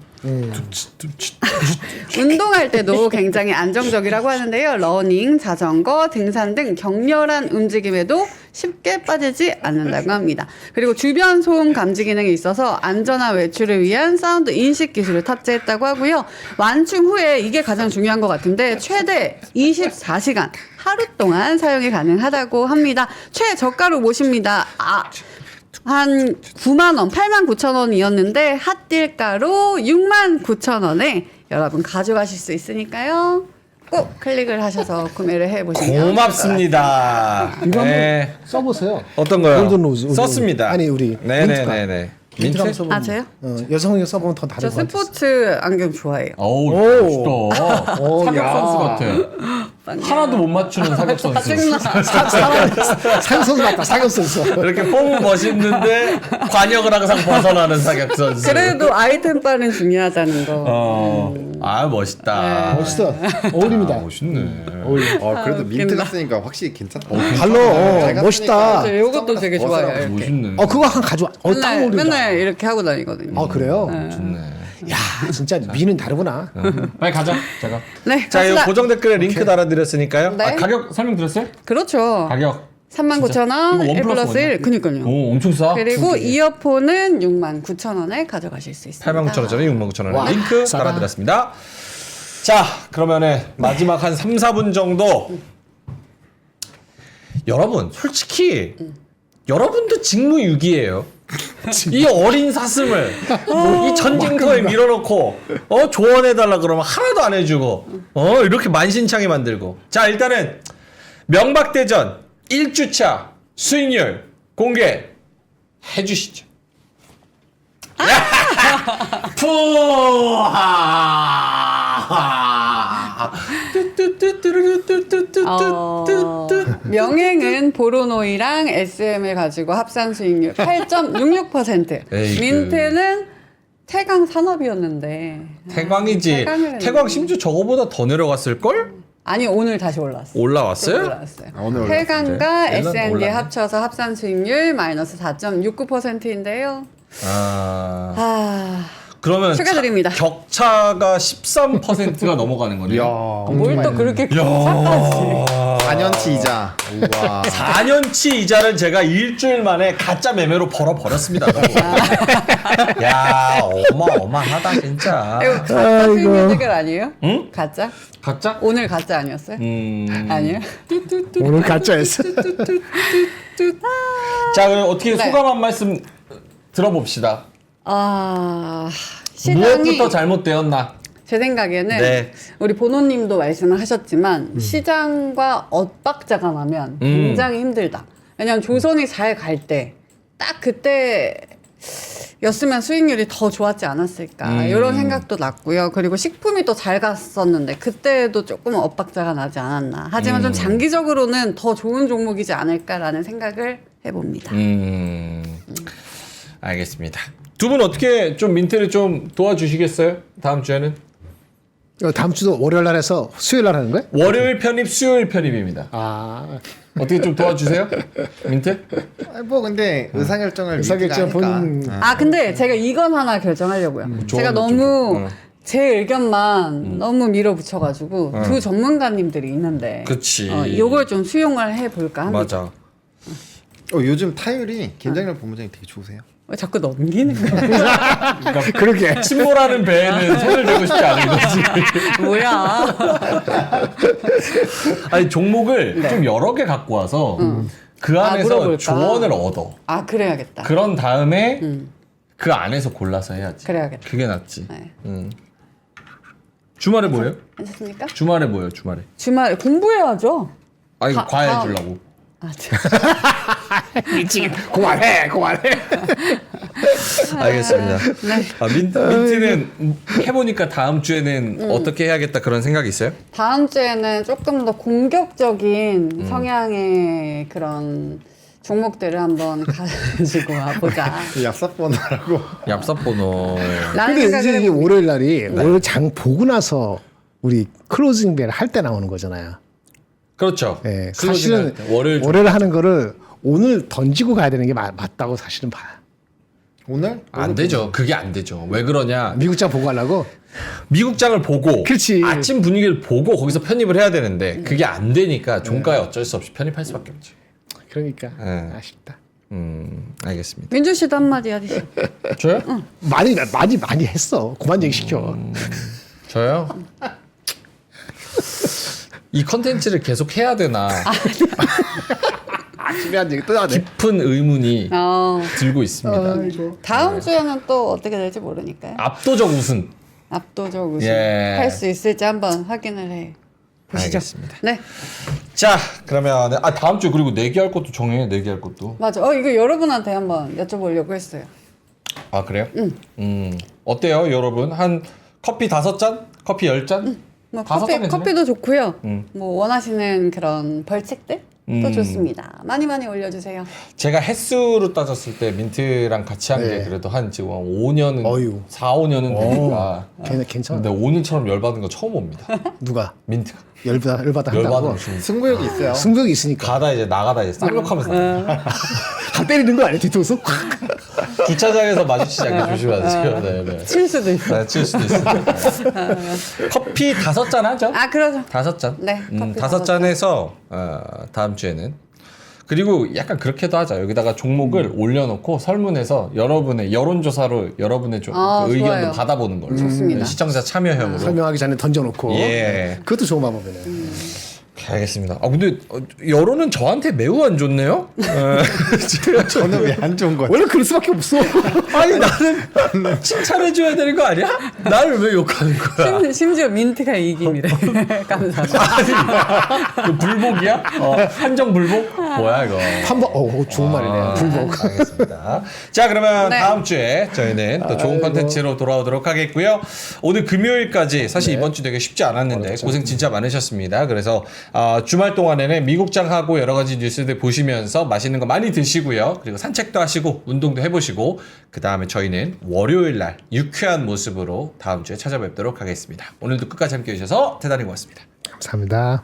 운동할 때도 굉장히 안정적이라고 하는데요. 러닝, 자전거, 등산 등 격렬한 움직임에도 쉽게 빠지지 않는다고 합니다. 그리고 주변 소음 감지 기능이 있어서 안전한 외출을 위한 사운드 인식 기술을 탑재했다고 하고요. 완충 후에 이게 가장 중요한 것 같은데 최대 24시간 하루 동안 사용이 가능하다고 합니다. 최저가로 모십니다. 한 9만 원, 8만 9천 원이었는데 핫딜가로 6만 9천 원에 여러분 가져가실 수 있으니까요. 꼭 클릭을 하셔서 구매를 해보시면 고맙습니다. 이거 네. 한번 써보세요. 어떤 거요? 골든 로즈. 썼습니다. 아니 우리 네네네네. 민트? 민트 써보면 저요? 여성이 써보면 더 저 다른 것 같아요. 스포츠 안경 좋아해요. 어우 오. 멋있다. 오, 사격 야. 선수 같아. 하나도 못 맞추는 사격 선수. 짜증나. 사격선수 같다. 사격선수. 이렇게 폼은 멋있는데 관역을 항상 벗어나는 사격 선수. 그래도 아이템바는 중요하다는 거. 아 멋있다. 멋있어. 어울립니다. 멋있네. 그래도 민트가 웃긴다. 쓰니까 확실히 괜찮다. 발로 잘 멋있다. 저 이것도 되게 좋아요. 이렇게. 멋있네. 그거 한 가져와. 딱 맨날, 어울린다. 맨날 이렇게 하고 다니거든요. 그래요? 좋네. 야 진짜 미는 다르구나. 빨리 가자. 제가. 네, 자, 이 갑시다. 고정 댓글에 링크 달아드렸으니까요. 네. 가격 설명드렸어요? 그렇죠. 가격. 39,000원, 이거 1 플러스 1. 그니까요. 오, 엄청 싸. 그리고 이어폰은 69,000원에 가져가실 수 있습니다. 89,000원짜리 69,000원. 와, 링크 싸다. 달아드렸습니다. 자, 그러면은 마지막 한 3, 4분 정도. 여러분, 솔직히 여러분도 직무유기예요. 이 어린 사슴을 이 전쟁터에 밀어넣고 조언해달라 그러면 하나도 안 해주고 이렇게 만신창이 만들고. 자, 일단은 명박대전 1주차 수익률 공개 해주시죠. 명행은 보로노이랑 SM을 가지고 합산 수익률 8.66%. 에이그. 민트는 태강 산업이었는데. 태광이지. 태광을 했는데. 태광 심지어 저거보다 더 내려갔을걸? 아니 오늘 다시 올랐어요. 올라왔어요? 올라왔어요. 오늘 올랐어요. 태강과 네. S&D 올랐네. 합쳐서 합산 수익률 마이너스 4.69%인데요. 그러면 축하드립니다. 격차가 13%가 넘어가는 거네요. 뭘 또 그렇게 격차까지. 4년치 이자. 우와. 4년치 이자를 제가 일주일 만에 가짜 매매로 벌어버렸습니다. 야, 어마어마하다 진짜. 이거 가짜 수익률 대결 아니에요? 응? 가짜? 가짜? 오늘 가짜 아니었어요? 아니에요? 오늘 가짜였어. 자, 그럼 어떻게 네. 소감 한 말씀 들어봅시다. 시장이 무엇부터 잘못되었나? 제 생각에는 네. 우리 보노님도 말씀을 하셨지만 시장과 엇박자가 나면 굉장히 힘들다. 왜냐하면 조선이 잘 갈 때 딱 그때였으면 수익률이 더 좋았지 않았을까 이런 생각도 났고요. 그리고 식품이 또 잘 갔었는데 그때도 조금 엇박자가 나지 않았나. 하지만 좀 장기적으로는 더 좋은 종목이지 않을까라는 생각을 해봅니다. 알겠습니다. 두 분 어떻게 좀 민트를 좀 도와주시겠어요? 다음 주에는? 다음 주도 월요일 날 해서 수요일 날 하는 거야? 월요일 편입, 수요일 편입입니다. 어떻게 좀 도와주세요? 민트? 뭐 근데 의사결정을 의사결정 민트가 본- 하니까. 근데 제가 이건 하나 결정하려고요. 제가 조언을 너무 제 의견만 너무 밀어붙여가지고 두 전문가님들이 있는데 그치. 이걸 좀 수용을 해볼까 합니다. 맞아. 요즘 타율이 김장렬 본부장이 되게 좋으세요. 왜 자꾸 넘기는 거야? 그러게. 침몰하는 배에는 손을 대고 싶지 않은 거지. 뭐야? 아니 종목을 네. 좀 여러 개 갖고 와서 그 안에서 물어볼까? 조언을 얻어. 그래야겠다. 그런 다음에 그 안에서 골라서 해야지. 그래야겠다. 그게 낫지. 네. 주말에 뭐예요? 괜찮습니까? 주말에 뭐예요? 주말에? 주말 공부해야죠. 아니 다- 과외 주려고. 아, 진짜. 미치겠. 그만해. 알겠습니다. 네. 민트는 해보니까 다음 주에는 어떻게 해야겠다 그런 생각이 있어요? 다음 주에는 조금 더 공격적인 성향의 그런 종목들을 한번 가지고 와보자. 얍삽번호라고. 얍삽번호. 라는 근데 생각을 이제 이게 해봅니다. 월요일 날이 월요일 장 보고 나서 우리 클로징 벨 할 때 나오는 거잖아요. 그렇죠. 예, 클로징 사실은 할 때, 월요일 월요일 하는 거를 오늘 던지고 가야 되는 게 맞다고 사실은 봐요. 오늘? 안 되죠. 그게 안 되죠. 왜 그러냐? 미국장 보고 하려고. 미국장을 보고 그렇지. 아침 분위기를 보고 거기서 편입을 해야 되는데 그게 안 되니까 종가에 어쩔 수 없이 편입할 수밖에 없죠. 그러니까 네. 아쉽다. 알겠습니다. 민주 씨도 한마디 하시죠. 저요? 많이 했어. 그만 얘기 시켜. 저요? 이 컨텐츠를 계속 해야 되나 중요한 얘기 또 하네. 깊은 의문이 어, 들고 있습니다. 다음 주에는 또 어떻게 될지 모르니까요. 압도적 우승. 압도적 우승 예. 할 수 있을지 한번 확인을 해 보시죠. 알겠습니다. 네, 자, 그러면 다음 주 그리고 내기할 것도 정해. 내기할 것도. 맞아. 이거 여러분한테 한번 여쭤보려고 했어요. 아, 그래요? 어때요, 여러분? 한 커피 5잔? 커피 10잔? 뭐 다섯 잔 괜찮아요? 커피도 좋고요. 뭐 원하시는 그런 벌칙들 또 좋습니다. 많이 올려주세요. 제가 횟수로 따졌을 때 민트랑 같이 한 게 네. 그래도 한 지금 5년은 어휴. 4, 5년은 되니까. 괜찮아. 근데 오늘처럼 열받은 거 처음 옵니다. 누가 민트가. 열받아 한다고. 열받은 중. 승부욕이 있어요. 승부욕이 있으니까. 가다 이제 나가다 이제 쌍욕하면서 다 때리는 거 아니야 뒤통수? 주차장에서 마주치지 않게 조심하세요. 네, 네. 칠 수도 있어. 네, 칠 수도 있습니다. 커피 5잔 하죠? 아, 그러죠. 5잔. 네, 커피 5잔 해서 다음 주에는 그리고 약간 그렇게도 하자. 여기다가 종목을 올려놓고 설문해서 여러분의 여론조사로 여러분의 그 의견도 좋아요. 받아보는 걸로. 좋습니다. 시청자 참여형으로. 설명하기 전에 던져놓고. 예. 그것도 좋은 방법이네. 알겠습니다. 근데 여론은 저한테 매우 안 좋네요. 저는 왜 안 좋은 거예요? 원래 그럴 수밖에 없어. 아니 나는 칭찬해줘야 되는 거 아니야? 나를 왜 욕하는 거야? 심지어 민트가 이김이래. 감사합니다. 그 불복이야? 한정 불복? 뭐야 이거? 한번 좋은 말이네. 불복. 알겠습니다. 자 그러면 네. 다음 주에 저희는 또 좋은 컨텐츠로 돌아오도록 하겠고요. 오늘 금요일까지 사실 이번 주 되게 쉽지 않았는데 고생 진짜 많으셨습니다. 그래서 주말 동안에는 미국장하고 여러 가지 뉴스들 보시면서 맛있는 거 많이 드시고요. 그리고 산책도 하시고 운동도 해보시고 그 다음에 저희는 월요일 날 유쾌한 모습으로 다음 주에 찾아뵙도록 하겠습니다. 오늘도 끝까지 함께해 주셔서 대단히 고맙습니다. 감사합니다.